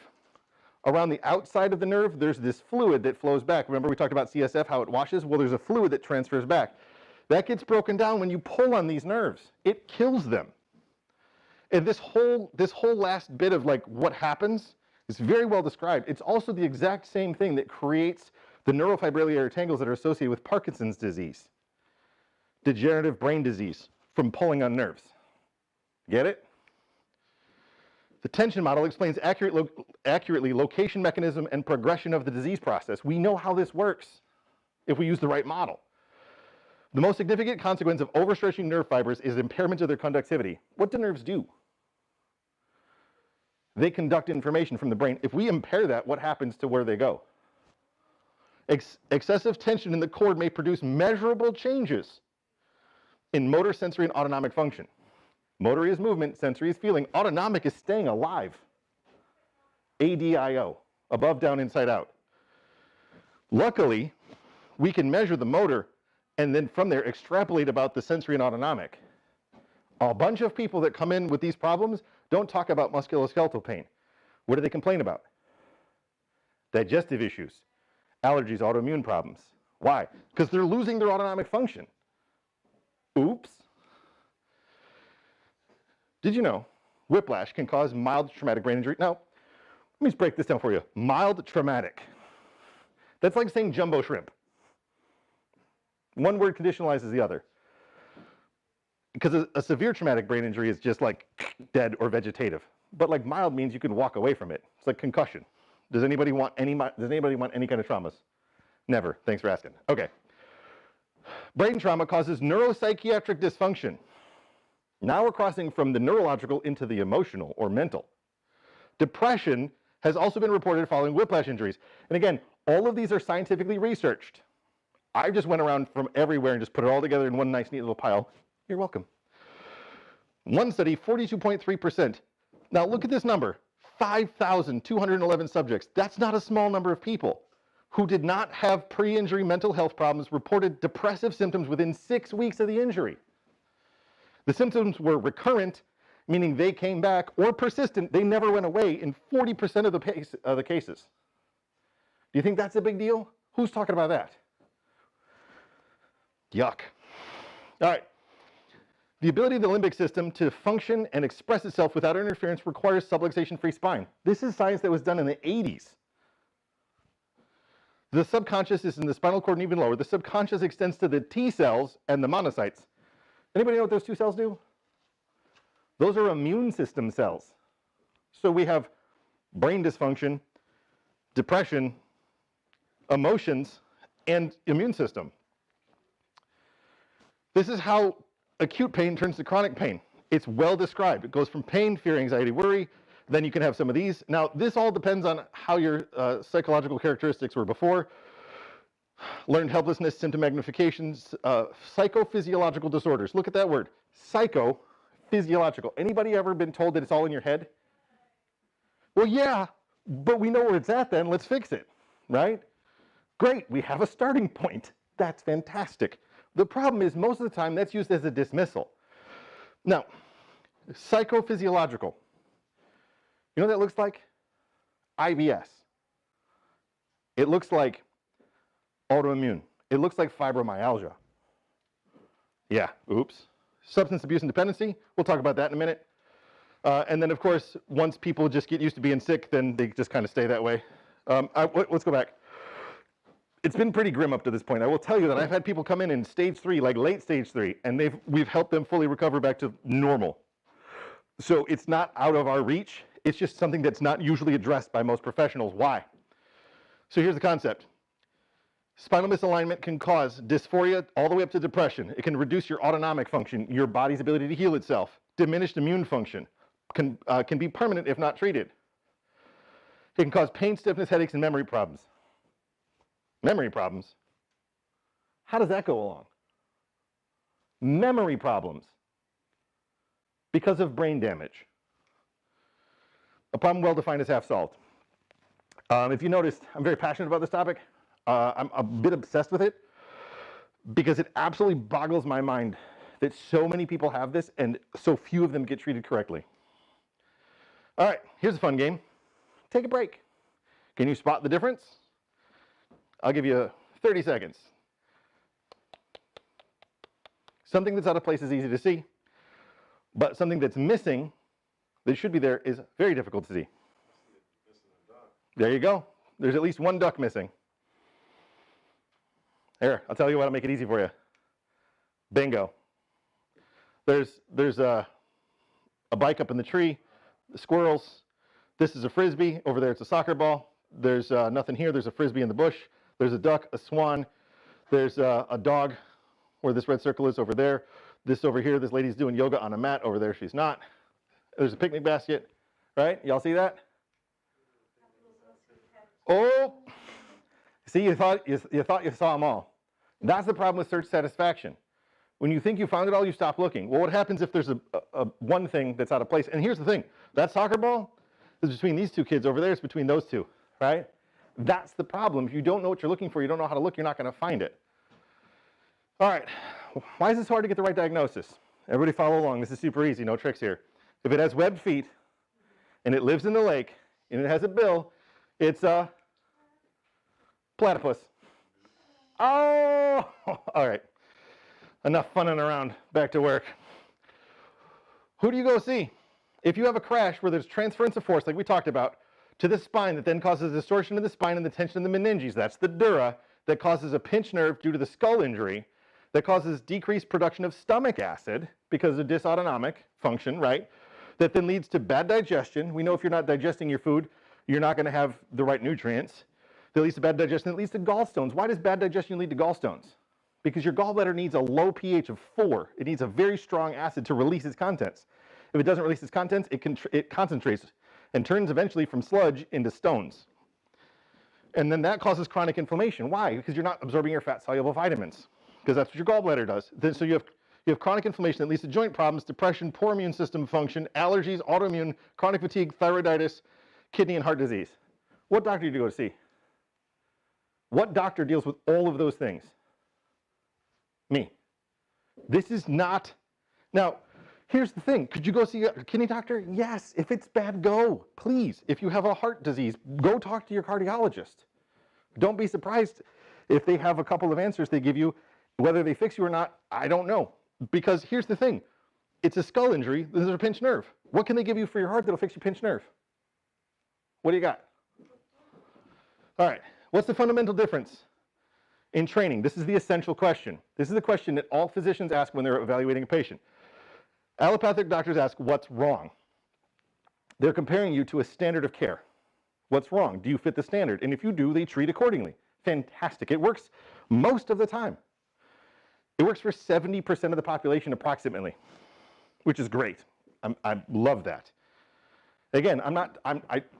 Around the outside of the nerve, there's this fluid that flows back. Remember we talked about CSF, how it washes? Well, there's a fluid that transfers back. That gets broken down when you pull on these nerves. It kills them. And this whole last bit of like what happens is very well described. It's also the exact same thing that creates the neurofibrillary tangles that are associated with Parkinson's disease, degenerative brain disease from pulling on nerves. Get it? The tension model explains accurately location, mechanism, and progression of the disease process. We know how this works if we use the right model. The most significant consequence of overstretching nerve fibers is impairment of their conductivity. What do nerves do? They conduct information from the brain. If we impair that, what happens to where they go? Excessive tension in the cord may produce measurable changes in motor, sensory, and autonomic function. Motor is movement, sensory is feeling, autonomic is staying alive. ADIO, above, down, inside, out. Luckily, we can measure the motor and then from there extrapolate about the sensory and autonomic. A bunch of people that come in with these problems don't talk about musculoskeletal pain. What do they complain about? Digestive issues, allergies, autoimmune problems. Why? Because they're losing their autonomic function. Oops. Did you know whiplash can cause mild traumatic brain injury? Now, let me just break this down for you. Mild traumatic. That's like saying jumbo shrimp. One word conditionalizes the other. Because a severe traumatic brain injury is just like dead or vegetative. But like mild means you can walk away from it. It's like concussion. Does anybody want any kind of traumas? Never. Thanks for asking. Okay. Brain trauma causes neuropsychiatric dysfunction. Now we're crossing from the neurological into the emotional or mental. Depression has also been reported following whiplash injuries. And again, all of these are scientifically researched. I just went around from everywhere and just put it all together in one nice, neat little pile. You're welcome. One study, 42.3%. Now look at this number, 5,211 subjects. That's not a small number of people who did not have pre-injury mental health problems reported depressive symptoms within 6 weeks of the injury. The symptoms were recurrent, meaning they came back, or persistent, they never went away in 40% of the cases. Do you think that's a big deal? Who's talking about that? Yuck. All right. The ability of the limbic system to function and express itself without interference requires subluxation-free spine. This is science that was done in the 80s. The subconscious is in the spinal cord and even lower. The subconscious extends to the T cells and the monocytes. Anybody know what those two cells do? Those are immune system cells. So we have brain dysfunction, depression, emotions, and immune system. This is how acute pain turns to chronic pain. It's well described. It goes from pain, fear, anxiety, worry. Then you can have some of these. Now, this all depends on how your psychological characteristics were before. Learned helplessness, symptom magnifications, psychophysiological disorders. Look at that word, psychophysiological. Anybody ever been told that it's all in your head? Well, yeah, but we know where it's at then. Let's fix it, right? Great, we have a starting point. That's fantastic. The problem is most of the time that's used as a dismissal. Now, psychophysiological. You know what that looks like? IBS. It looks like autoimmune. It looks like fibromyalgia. Yeah, oops. Substance abuse and dependency. We'll talk about that in a minute. And then, of course, once people just get used to being sick, then they just kind of stay that way. Let's go back. it's been pretty grim up to this point. I will tell you that I've had people come in stage 3, like late stage 3, and we've helped them fully recover back to normal. So it's not out of our reach. It's just something that's not usually addressed by most professionals. Why? So here's the concept. Spinal misalignment can cause dysphoria all the way up to depression. It can reduce your autonomic function, your body's ability to heal itself. Diminished immune function can be permanent if not treated. It can cause pain, stiffness, headaches, and memory problems. Memory problems? How does that go along? Memory problems because of brain damage. A problem well defined is half solved. If you noticed, I'm very passionate about this topic. I'm a bit obsessed with it because it absolutely boggles my mind that so many people have this and so few of them get treated correctly. All right, here's a fun game. Take a break. Can you spot the difference? I'll give you 30 seconds. Something that's out of place is easy to see, but something that's missing that should be there is very difficult to see. There you go. There's at least one duck missing. Here, I'll tell you what, I'll make it easy for you. Bingo. There's a bike up in the tree, the squirrels. This is a frisbee. Over there it's a soccer ball. There's nothing here. There's a frisbee in the bush. There's a duck, a swan. There's a dog where this red circle is over there. This over here, this lady's doing yoga on a mat. Over there she's not. There's a picnic basket, right? Y'all see that? Oh, see, you thought you saw them all. That's the problem with search satisfaction. When you think you found it all, you stop looking. Well, what happens if there's a one thing that's out of place? And here's the thing. That soccer ball is between these two kids. Over there, it's between those two, right? That's the problem. If you don't know what you're looking for, you don't know how to look, you're not going to find it. All right. Why is this hard to get the right diagnosis? Everybody follow along. This is super easy. No tricks here. If it has webbed feet and it lives in the lake and it has a bill, it's a platypus. Oh, all right. Enough funning around. Back to work. Who do you go see? If you have a crash where there's transference of force, like we talked about, to the spine that then causes distortion of the spine and the tension of the meninges, that's the dura, that causes a pinched nerve due to the skull injury, that causes decreased production of stomach acid because of dysautonomic function, right? That then leads to bad digestion. We know if you're not digesting your food, you're not going to have the right nutrients. That leads to bad digestion. That leads to gallstones. Why does bad digestion lead to gallstones? Because your gallbladder needs a low pH of 4. It needs a very strong acid to release its contents. If it doesn't release its contents, it concentrates and turns eventually from sludge into stones. And then that causes chronic inflammation. Why? Because you're not absorbing your fat-soluble vitamins. Because that's what your gallbladder does. Then, so you have chronic inflammation that leads to joint problems, depression, poor immune system function, allergies, autoimmune, chronic fatigue, thyroiditis, kidney and heart disease. What doctor do you go to see? What doctor deals with all of those things? Me. This is not. Now, here's the thing. Could you go see a kidney doctor? Yes. If it's bad, go. Please. If you have a heart disease, go talk to your cardiologist. Don't be surprised if they have a couple of answers they give you. Whether they fix you or not, I don't know. Because here's the thing. It's a skull injury. There's a pinched nerve. What can they give you for your heart that'll fix your pinched nerve? What do you got? All right. What's the fundamental difference in training? This is the essential question. This is the question that all physicians ask when they're evaluating a patient. Allopathic doctors ask, what's wrong? They're comparing you to a standard of care. What's wrong? Do you fit the standard? And if you do, they treat accordingly. Fantastic. It works most of the time. It works for 70% of the population approximately, which is great. I love that. Again,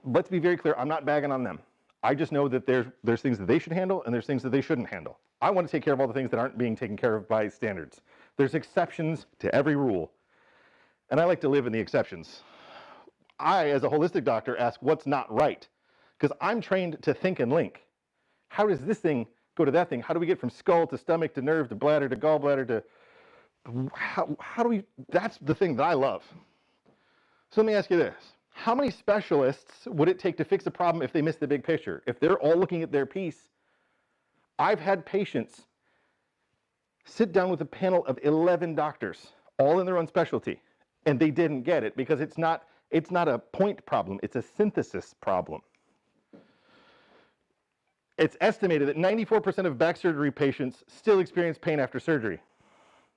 let's be very clear, I'm not bagging on them. I just know that there's things that they should handle and there's things that they shouldn't handle. I want to take care of all the things that aren't being taken care of by standards. There's exceptions to every rule. And I like to live in the exceptions. I, as a holistic doctor, ask what's not right. Because I'm trained to think and link. How does this thing go to that thing? How do we get from skull to stomach to nerve to bladder to gallbladder to... How do we... That's the thing that I love. So let me ask you this. How many specialists would it take to fix a problem if they miss the big picture? If they're all looking at their piece? I've had patients sit down with a panel of 11 doctors, all in their own specialty, and they didn't get it because it's not a point problem, it's a synthesis problem. It's estimated that 94% of back surgery patients still experience pain after surgery.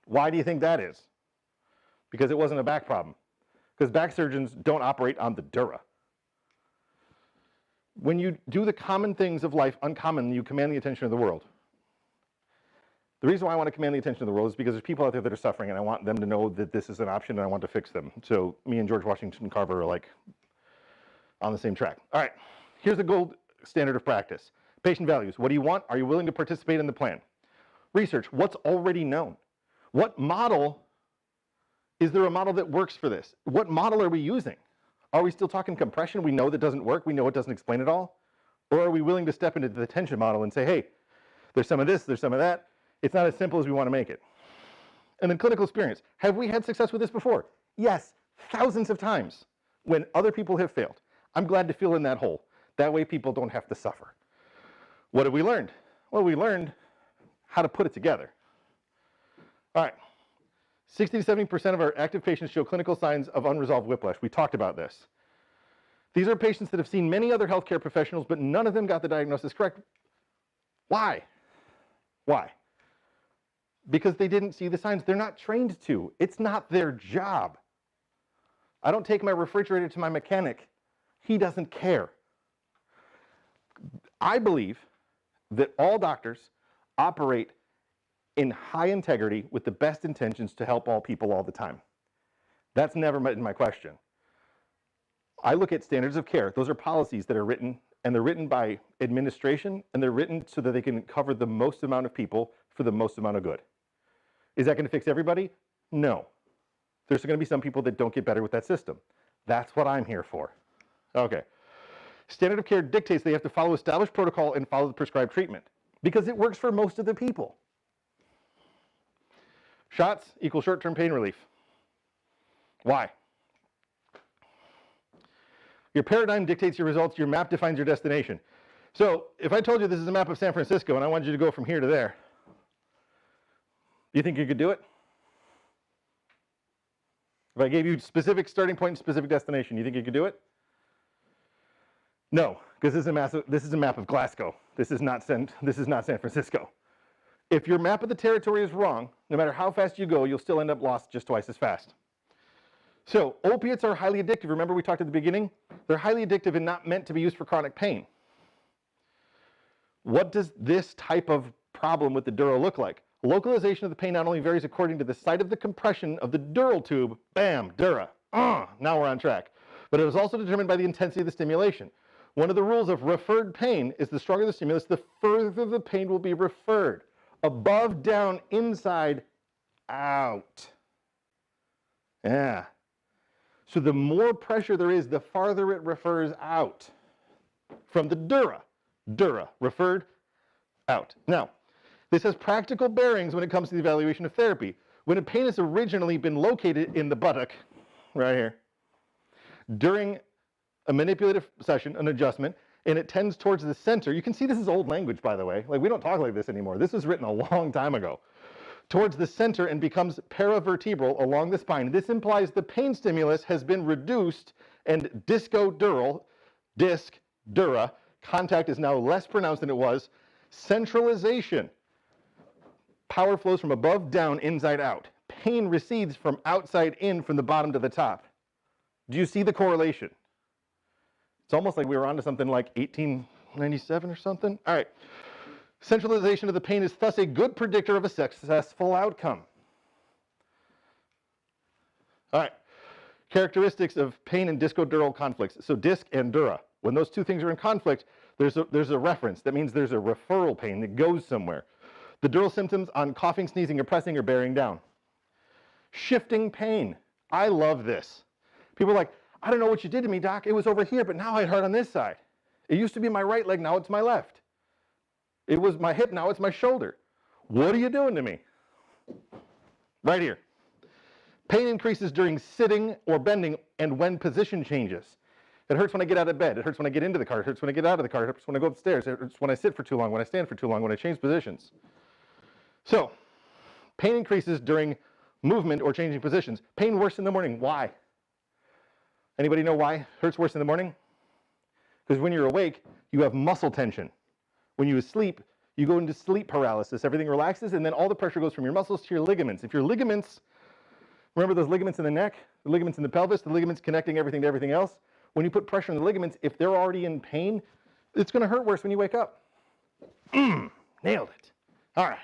Why do you think that is? Because it wasn't a back problem. Because back surgeons don't operate on the dura. When you do the common things of life uncommon, you command the attention of the world. The reason why I want to command the attention of the world is because there's people out there that are suffering, and I want them to know that this is an option, and I want to fix them. So me and George Washington Carver are like on the same track. All right, here's the gold standard of practice. Patient values. What do you want? Are you willing to participate in the plan? Research. What's already known? What model, is there a model that works for this? What model are we using? Are we still talking compression? We know that doesn't work. We know it doesn't explain it all. Or are we willing to step into the tension model and say, hey, there's some of this, there's some of that. It's not as simple as we want to make it. And then clinical experience. Have we had success with this before? Yes, thousands of times when other people have failed. I'm glad to fill in that hole. That way people don't have to suffer. What have we learned? Well, we learned how to put it together. All right, 60 to 70% of our active patients show clinical signs of unresolved whiplash. We talked about this. These are patients that have seen many other healthcare professionals, but none of them got the diagnosis correct. Why? Why? Because they didn't see the signs. They're not trained to. It's not their job. I don't take my refrigerator to my mechanic. He doesn't care. I believe that all doctors operate in high integrity with the best intentions to help all people all the time. That's never been my question. I look at standards of care. Those are policies that are written, and they're written by administration, and they're written so that they can cover the most amount of people for the most amount of good. Is that going to fix everybody? No. There's going to be some people that don't get better with that system. That's what I'm here for. Okay. Standard of care dictates they have to follow established protocol and follow the prescribed treatment because it works for most of the people. Shots equal short-term pain relief. Why? Your paradigm dictates your results. Your map defines your destination. So if I told you this is a map of San Francisco and I wanted you to go from here to there, do you think you could do it? If I gave you specific starting point and specific destination, you think you could do it? No, because this is a map of Glasgow. This is not San Francisco. If your map of the territory is wrong, no matter how fast you go, you'll still end up lost just twice as fast. So opiates are highly addictive. Remember we talked at the beginning? They're highly addictive and not meant to be used for chronic pain. What does this type of problem with the dura look like? Localization of the pain not only varies according to the site of the compression of the dural tube, bam, dura, now we're on track, but it is also determined by the intensity of the stimulation. One of the rules of referred pain is the stronger the stimulus, the further the pain will be referred. Above, down, inside, out. Yeah. So the more pressure there is, the farther it refers out from the dura. Dura, referred out. Now, this has practical bearings when it comes to the evaluation of therapy. When a pain has originally been located in the buttock, right here, during a manipulative session, an adjustment, and it tends towards the center. You can see this is old language, by the way. Like, we don't talk like this anymore. This was written a long time ago. Towards the center and becomes paravertebral along the spine. This implies the pain stimulus has been reduced and discodural, disc, dura, contact is now less pronounced than it was. Centralization. Power flows from above down, inside out. Pain recedes from outside in, from the bottom to the top. Do you see the correlation? It's almost like we were onto something like 1897 or something. All right. Centralization of the pain is thus a good predictor of a successful outcome. All right. Characteristics of pain and discodural conflicts. So disc and dura. When those two things are in conflict, there's a reference. That means there's a referral pain that goes somewhere. The dural symptoms on coughing, sneezing, or pressing are bearing down. Shifting pain. I love this. People are like, I don't know what you did to me, doc. It was over here, but now I hurt on this side. It used to be my right leg, now it's my left. It was my hip, now it's my shoulder. What are you doing to me? Right here. Pain increases during sitting or bending and when position changes. It hurts when I get out of bed. It hurts when I get into the car. It hurts when I get out of the car. It hurts when I go upstairs. It hurts when I sit for too long, when I stand for too long, when I change positions. So, pain increases during movement or changing positions. Pain worse in the morning. Why? Anybody know why it hurts worse in the morning? Because when you're awake, you have muscle tension. When you sleep, you go into sleep paralysis. Everything relaxes, and then all the pressure goes from your muscles to your ligaments. If your ligaments, remember those ligaments in the neck, the ligaments in the pelvis, the ligaments connecting everything to everything else? When you put pressure on the ligaments, if they're already in pain, it's going to hurt worse when you wake up. Nailed it. All right.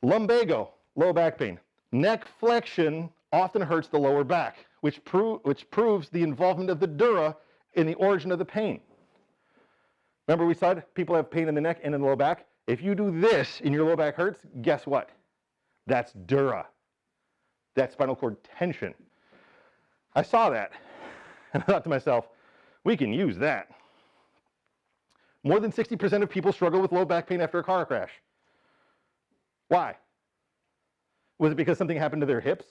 Lumbago, low back pain. Neck flexion often hurts the lower back, which proves the involvement of the dura in the origin of the pain. Remember we said people have pain in the neck and in the low back? If you do this and your low back hurts, guess what? That's dura. That's spinal cord tension. I saw that and I thought to myself, we can use that. More than 60% of people struggle with low back pain after a car crash. Why? Was it because something happened to their hips?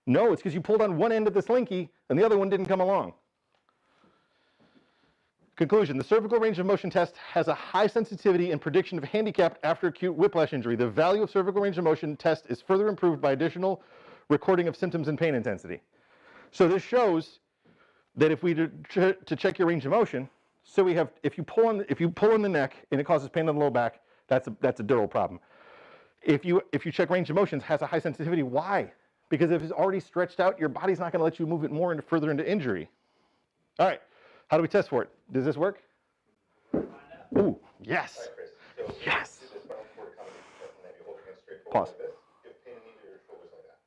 No, it's because you pulled on one end of the slinky and the other one didn't come along. Conclusion, the cervical range of motion test has a high sensitivity and prediction of handicap after acute whiplash injury. The value of cervical range of motion test is further improved by additional recording of symptoms and pain intensity. So this shows that if we to check your range of motion, so we have, if you pull in the neck and it causes pain on the low back, that's a dural problem. If you check range of motions, has a high sensitivity. Why? Because if it's already stretched out, your body's not going to let you move it more further into injury. All right. How do we test for it? Does this work? Ooh, yes. All right, Chris. So yes. do this spinal cord accommodation test, and then you hold your hands straight forward Pause. like this. You have pain in either your shoulders like that.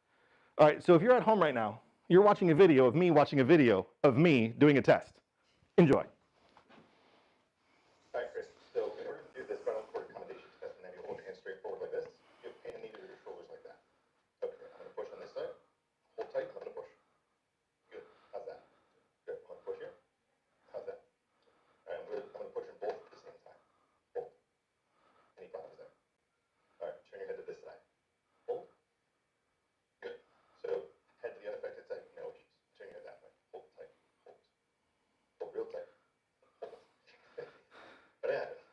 All right, so if you're at home right now, you're watching a video of me watching a video of me doing a test. Enjoy. All right, Chris. So in order to do this spinal cord accommodation test, and then you hold your hands straight forward like this. You have pain in either your shoulders like that. Okay, I'm going to push on this side. Hold tight. I'm going to push. Good. How's that? Good. I'm going to push here. How's that? All right, I'm going to push them both at the same time. Hold. Any problems there? All right, turn your head to this side. Hold. Good. So head to the unaffected side. No issues. Turn your head that way. Hold tight. Hold. Hold real tight. Hold. What happened?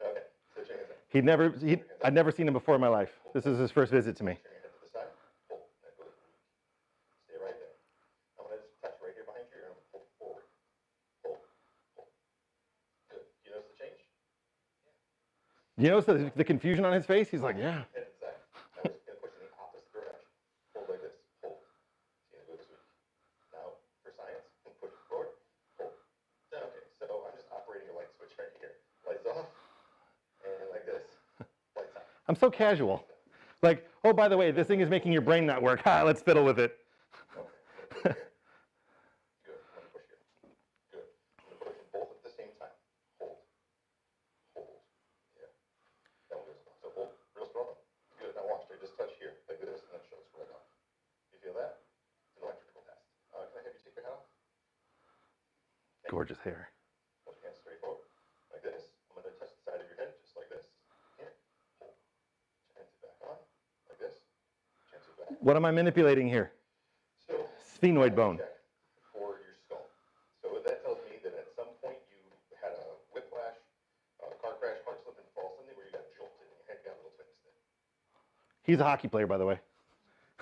Okay. So turn your head. I'd never seen him before in my life. This is his first visit to me. Turn your head to the side. Hold. Now go. Stay right there. I'm going to just touch right here behind you, and I'm going to pull forward. Hold. Hold. Good. You notice the change? You notice the confusion on his face? He's like, yeah. Head to the side. Now we're just going to push in the opposite direction. Hold like this. Hold. See, go this week. Now, for science, push it forward. Hold. Okay, so I'm just operating a light switch right here. Lights off, and like this. Lights on. I'm so casual. Like, oh, by the way, this thing is making your brain not work. Ha, let's fiddle with it. Okay. Good. I'm going to push here. Good. I'm going to push them both at the same time. Hold. Hold. Yeah. That one goes on. So hold real strong. Good. Now watch. I just touch here like this, and then shows right off. You feel that? It's an electrical test. Can I have you take your hat off? Gorgeous hair. Hold your hands straight forward. Like this. I'm going to touch the side of your head just like this. Here. Hold. Chance it back on. Like this. Chance it back. What am I manipulating here? So, Sphenoid bone. check for your skull. So that tells me that at some point you had a whiplash, car crash, heart slip and fall, something where you got jolted and your head got a little twisted. He's a hockey player, by the way.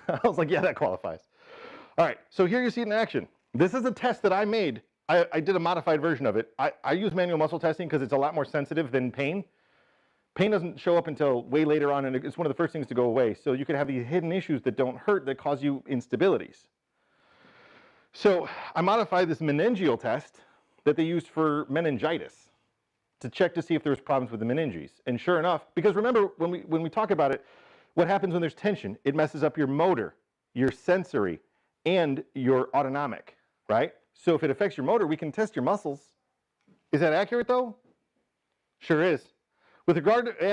I was like, yeah, that qualifies. All right, so here you see it in action. This is a test that I made. I did a modified version of it. I use manual muscle testing because it's a lot more sensitive than pain. Pain doesn't show up until way later on, and it's one of the first things to go away. So you could have these hidden issues that don't hurt that cause you instabilities. So I modified this meningeal test that they used for meningitis to check to see if there was problems with the meninges. And sure enough, because remember when we talk about it, what happens when there's tension? It messes up your motor, your sensory, and your autonomic, right? So if it affects your motor, we can test your muscles. Is that accurate though? Sure is. With regard to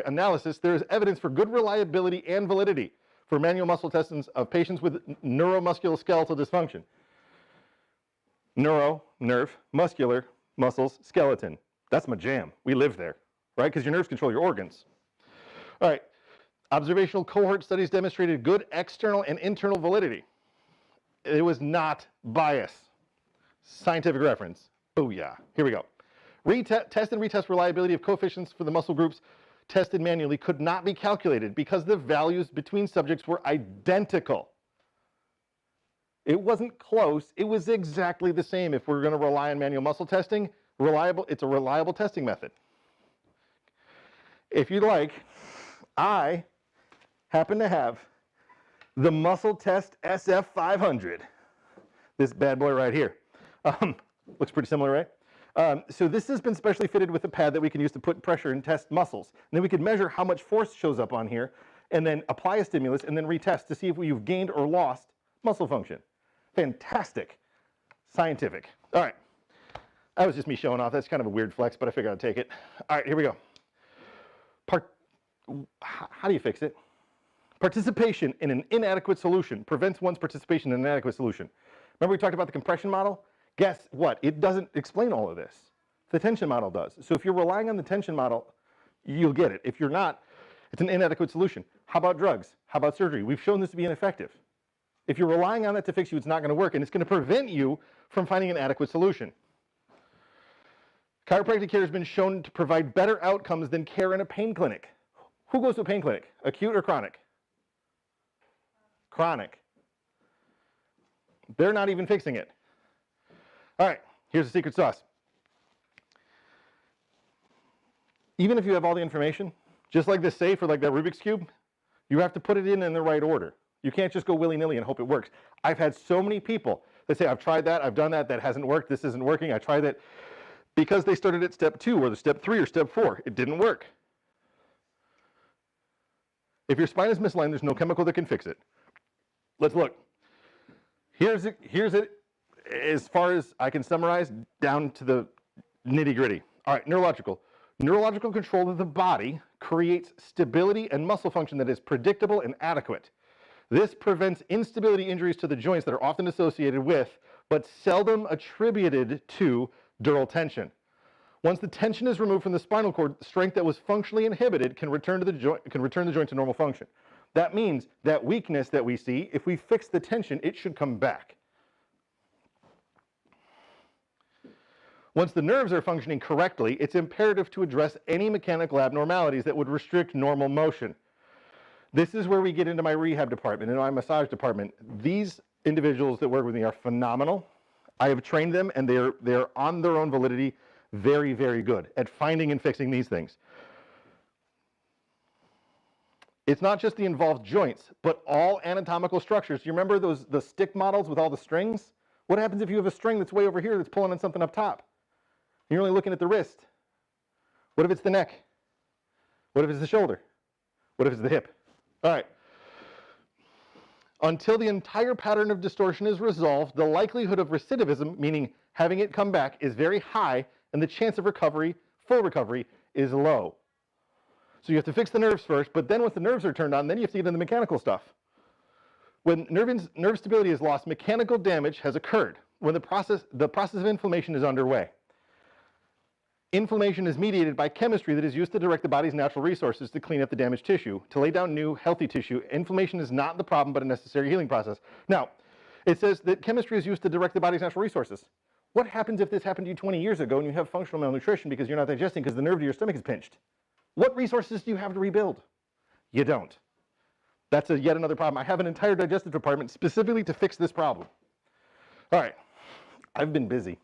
analysis, there is evidence for good reliability and validity for manual muscle testings of patients with neuromusculoskeletal dysfunction. Neuro, nerve, muscular, muscles, skeleton. That's my jam. We live there, right? Because your nerves control your organs. All right. Observational cohort studies demonstrated good external and internal validity. It was not bias. Scientific reference. Booyah. Here we go. Test and retest reliability of coefficients for the muscle groups tested manually could not be calculated because the values between subjects were identical. It wasn't close. It was exactly the same. If we're going to rely on manual muscle testing, reliable, it's a reliable testing method. If you'd like, I happen to have the Muscle Test SF500. This bad boy right here. Looks pretty similar, right? So this has been specially fitted with a pad that we can use to put pressure and test muscles. And then we could measure how much force shows up on here and then apply a stimulus and then retest to see if you've gained or lost muscle function. Fantastic. Scientific. All right. That was just me showing off. That's kind of a weird flex, but I figured I'd take it. All right, here we go. How do you fix it? Participation in an inadequate solution prevents one's participation in an inadequate solution. Remember we talked about the compression model? Guess what? It doesn't explain all of this. The tension model does. So if you're relying on the tension model, you'll get it. If you're not, it's an inadequate solution. How about drugs? How about surgery? We've shown this to be ineffective. If you're relying on that to fix you, it's not going to work, and it's going to prevent you from finding an adequate solution. Chiropractic care has been shown to provide better outcomes than care in a pain clinic. Who goes to a pain clinic? Acute or chronic? Chronic. They're not even fixing it. All right, here's the secret sauce. Even if you have all the information, just like this safe or like that Rubik's Cube, you have to put it in the right order. You can't just go willy-nilly and hope it works. I've had so many people that say, I've tried that, I've done that, that hasn't worked, this isn't working, I tried that. Because they started at step 2 or the step 3 or step 4, it didn't work. If your spine is misaligned, there's no chemical that can fix it. Let's look. Here's it as far as I can summarize down to the nitty-gritty. All right, neurological. Neurological control of the body creates stability and muscle function that is predictable and adequate. This prevents instability injuries to the joints that are often associated with, but seldom attributed to, dural tension. Once the tension is removed from the spinal cord, strength that was functionally inhibited can return the joint to normal function. That means that weakness that we see, if we fix the tension, it should come back. Once the nerves are functioning correctly, it's imperative to address any mechanical abnormalities that would restrict normal motion. This is where we get into my rehab department and my massage department. These individuals that work with me are phenomenal. I have trained them, and they're on their own validity very, very good at finding and fixing these things. It's not just the involved joints, but all anatomical structures. You remember the stick models with all the strings? What happens if you have a string that's way over here that's pulling on something up top? You're only looking at the wrist. What if it's the neck? What if it's the shoulder? What if it's the hip? All right. Until the entire pattern of distortion is resolved, the likelihood of recidivism, meaning having it come back, is very high, and the chance of recovery, full recovery, is low. So you have to fix the nerves first, but then once the nerves are turned on, then you have to get into the mechanical stuff. When nerve stability is lost, mechanical damage has occurred when the process of inflammation is underway. Inflammation is mediated by chemistry that is used to direct the body's natural resources to clean up the damaged tissue, to lay down new, healthy tissue. Inflammation is not the problem, but a necessary healing process. Now, it says that chemistry is used to direct the body's natural resources. What happens if this happened to you 20 years ago and you have functional malnutrition because you're not digesting because the nerve to your stomach is pinched? What resources do you have to rebuild? You don't. That's yet another problem. I have an entire digestive department specifically to fix this problem. All right, I've been busy.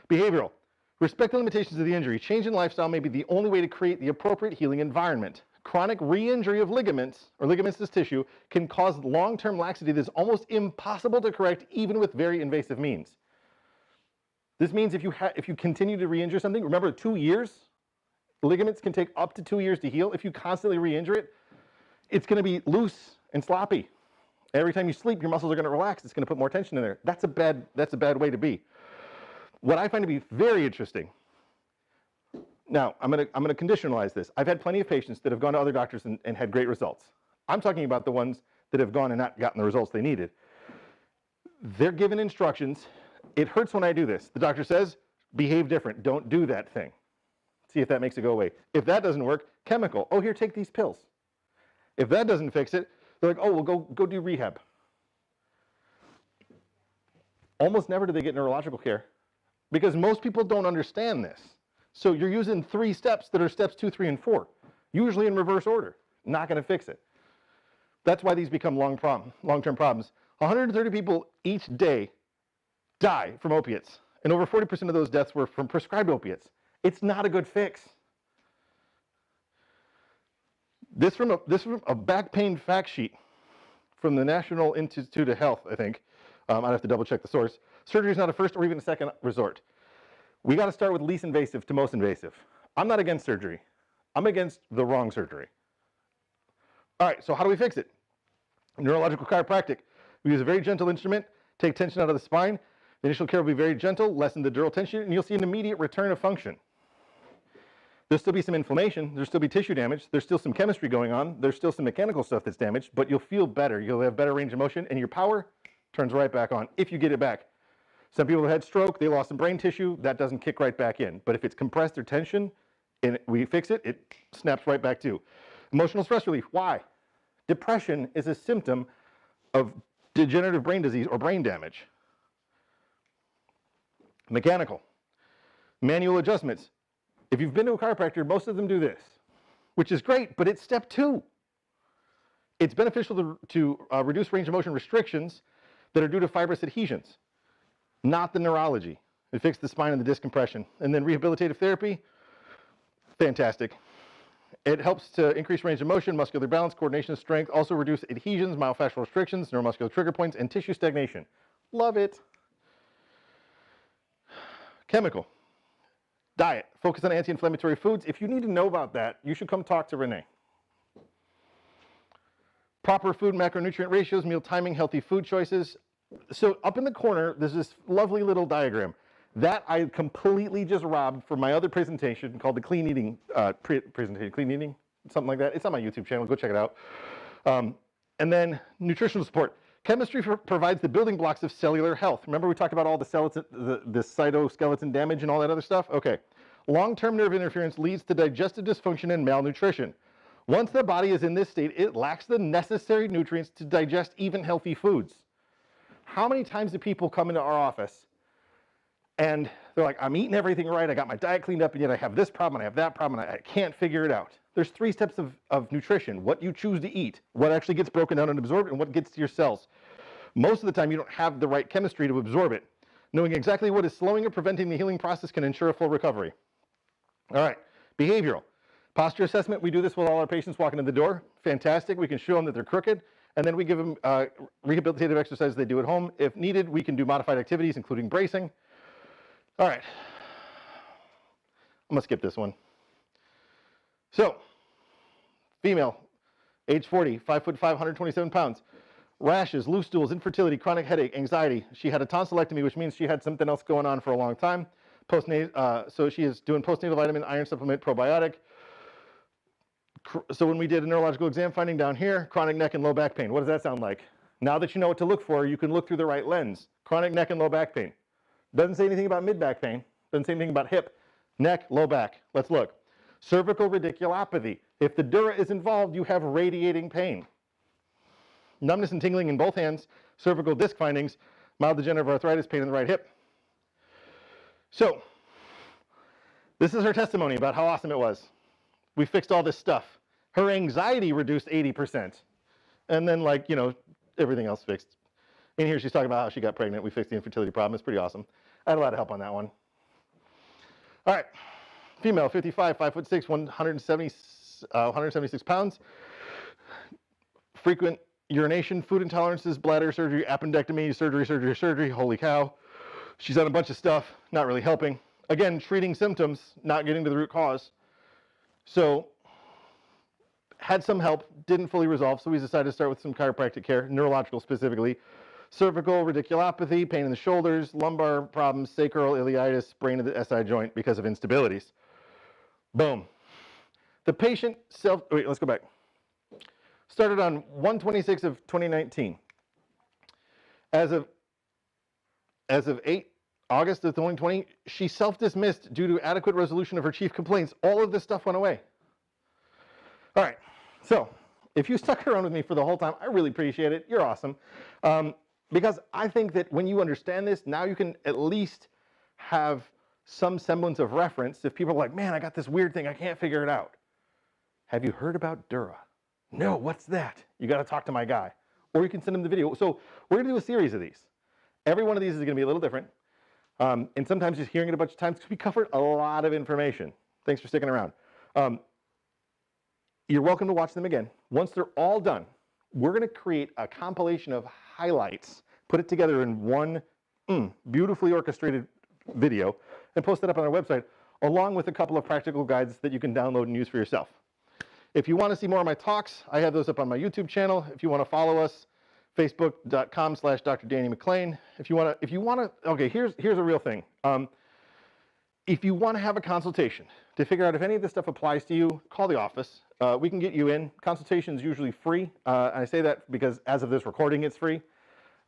Behavioral. Respect the limitations of the injury. Change in lifestyle may be the only way to create the appropriate healing environment. Chronic re-injury of ligaments or ligamentous tissue can cause long-term laxity that is almost impossible to correct even with very invasive means. This means if you continue to re-injure something, remember 2 years? Ligaments can take up to 2 years to heal. If you constantly re-injure it, it's going to be loose and sloppy. Every time you sleep, your muscles are going to relax. It's going to put more tension in there. That's a bad way to be. What I find to be very interesting, now I'm going to conditionalize this. I've had plenty of patients that have gone to other doctors and had great results. I'm talking about the ones that have gone and not gotten the results they needed. They're given instructions. It hurts when I do this. The doctor says, behave different. Don't do that thing. See if that makes it go away. If that doesn't work, chemical. Oh, here, take these pills. If that doesn't fix it, they're like, oh, well, go do rehab. Almost never do they get neurological care because most people don't understand this. So you're using 3 steps that are steps 2, 3, and 4, usually in reverse order. Not going to fix it. That's why these become long-term problems. 130 people each day die from opiates And over 40% of those deaths were from prescribed opiates. It's not a good fix. This from a back pain fact sheet from the National Institute of Health, I think. I'd have to double check the source. Surgery is not a first or even a second resort. We got to start with least invasive to most invasive. I'm not against surgery. I'm against the wrong surgery. All right, so how do we fix it? Neurological chiropractic. We use a very gentle instrument, take tension out of the spine. The initial care will be very gentle, lessen the dural tension, and you'll see an immediate return of function. There'll still be some inflammation, there'll still be tissue damage, there's still some chemistry going on, there's still some mechanical stuff that's damaged, but you'll feel better, you'll have better range of motion, and your power turns right back on if you get it back. Some people had stroke, they lost some brain tissue, that doesn't kick right back in. But if it's compressed or tension, and we fix it, it snaps right back too. Emotional stress relief, why? Depression is a symptom of degenerative brain disease or brain damage. Mechanical. Manual adjustments. If you've been to a chiropractor, most of them do this, which is great, but it's step 2. It's beneficial to reduce range of motion restrictions that are due to fibrous adhesions, not the neurology. It fixes the spine and the disc compression. And then rehabilitative therapy, fantastic. It helps to increase range of motion, muscular balance, coordination, strength, also reduce adhesions, myofascial restrictions, neuromuscular trigger points, and tissue stagnation. Love it. Chemical. Diet. Focus on anti-inflammatory foods. If you need to know about that, you should come talk to Renee. Proper food macronutrient ratios, meal timing, healthy food choices. So up in the corner, there's this lovely little diagram that I completely just robbed from my other presentation called the Clean Eating presentation. Clean Eating, something like that. It's on my YouTube channel. Go check it out. And then nutritional support. Chemistry provides the building blocks of cellular health. Remember we talked about all the cytoskeleton damage and all that other stuff? Okay. Long-term nerve interference leads to digestive dysfunction and malnutrition. Once the body is in this state, it lacks the necessary nutrients to digest even healthy foods. How many times do people come into our office and they're like, I'm eating everything right, I got my diet cleaned up, and yet I have this problem, and I have that problem, and I can't figure it out. There's 3 steps of nutrition: what you choose to eat, what actually gets broken down and absorbed, and what gets to your cells. Most of the time, you don't have the right chemistry to absorb it. Knowing exactly what is slowing or preventing the healing process can ensure a full recovery. All right, behavioral. Posture assessment, we do this with all our patients walking in the door. Fantastic, we can show them that they're crooked, and then we give them rehabilitative exercises they do at home. If needed, we can do modified activities, including bracing. All right, I'm gonna skip this one. So, female, age 40, 5'5", 127 pounds. Rashes, loose stools, infertility, chronic headache, anxiety. She had a tonsillectomy, which means she had something else going on for a long time. So she is doing postnatal vitamin, iron supplement, probiotic. So when we did a neurological exam finding down here, chronic neck and low back pain. What does that sound like? Now that you know what to look for, you can look through the right lens. Chronic neck and low back pain. Doesn't say anything about mid-back pain. Doesn't say anything about hip, neck, low back. Let's look. Cervical radiculopathy. If the dura is involved, you have radiating pain. Numbness and tingling in both hands, cervical disc findings, mild degenerative arthritis, pain in the right hip. So, this is her testimony about how awesome it was. We fixed all this stuff. Her anxiety reduced 80%. And then, like, you know, everything else fixed. In here, she's talking about how she got pregnant. We fixed the infertility problem. It's pretty awesome. I had a lot of help on that one. All right. Female, 55, 5'6", 176 pounds. Frequent urination, food intolerances, bladder surgery, appendectomy, surgery. Holy cow. She's on a bunch of stuff, not really helping. Again, treating symptoms, not getting to the root cause. So, had some help, didn't fully resolve, so we decided to start with some chiropractic care, neurological specifically. Cervical radiculopathy, pain in the shoulders, lumbar problems, sacral iliitis, sprain of the SI joint because of instabilities. Boom. The patient wait, let's go back. Started on 1/26 of 2019. As of August of 2020, she self-dismissed due to adequate resolution of her chief complaints. All of this stuff went away. All right, so if you stuck around with me for the whole time, I really appreciate it. You're awesome. Because I think that when you understand this, now you can at least have some semblance of reference. If people are like, man, I got this weird thing, I can't figure it out. Have you heard about dura? No, what's that? You got to talk to my guy. Or you can send him the video. So we're going to do a series of these. Every one of these is going to be a little different. And sometimes just hearing it a bunch of times, because we covered a lot of information. Thanks for sticking around. You're welcome to watch them again. Once they're all done, we're going to create a compilation of highlights, put it together in one beautifully orchestrated video, and post it up on our website, along with a couple of practical guides that you can download and use for yourself. If you want to see more of my talks, I have those up on my YouTube channel. If you want to follow us, facebook.com/Dr. Danny McLane. If you want to, okay, here's a real thing. If you want to have a consultation to figure out if any of this stuff applies to you, call the office. We can get you in. Consultation is usually free. I say that because as of this recording, it's free.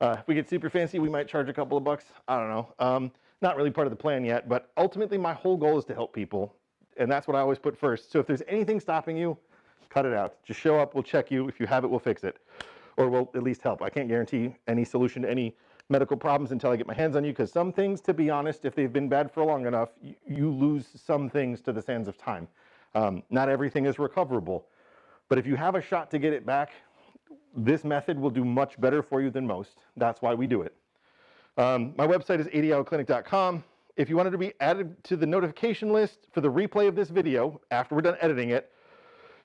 If we get super fancy, we might charge a couple of bucks. I don't know. Not really part of the plan yet, but ultimately my whole goal is to help people, and that's what I always put first. So if there's anything stopping you, cut it out. Just show up, we'll check you. If you have it, we'll fix it, or we'll at least help. I can't guarantee any solution to any medical problems until I get my hands on you, because some things, to be honest, if they've been bad for long enough, you lose some things to the sands of time. Not everything is recoverable, but if you have a shot to get it back, this method will do much better for you than most. That's why we do it. My website is 80hourclinic.com. If you wanted to be added to the notification list for the replay of this video after we're done editing it,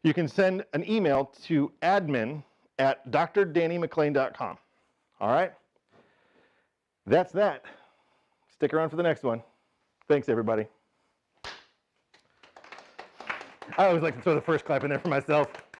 you can send an email to admin@drdannymclane.com. All right? That's that. Stick around for the next one. Thanks, everybody. I always like to throw the first clap in there for myself.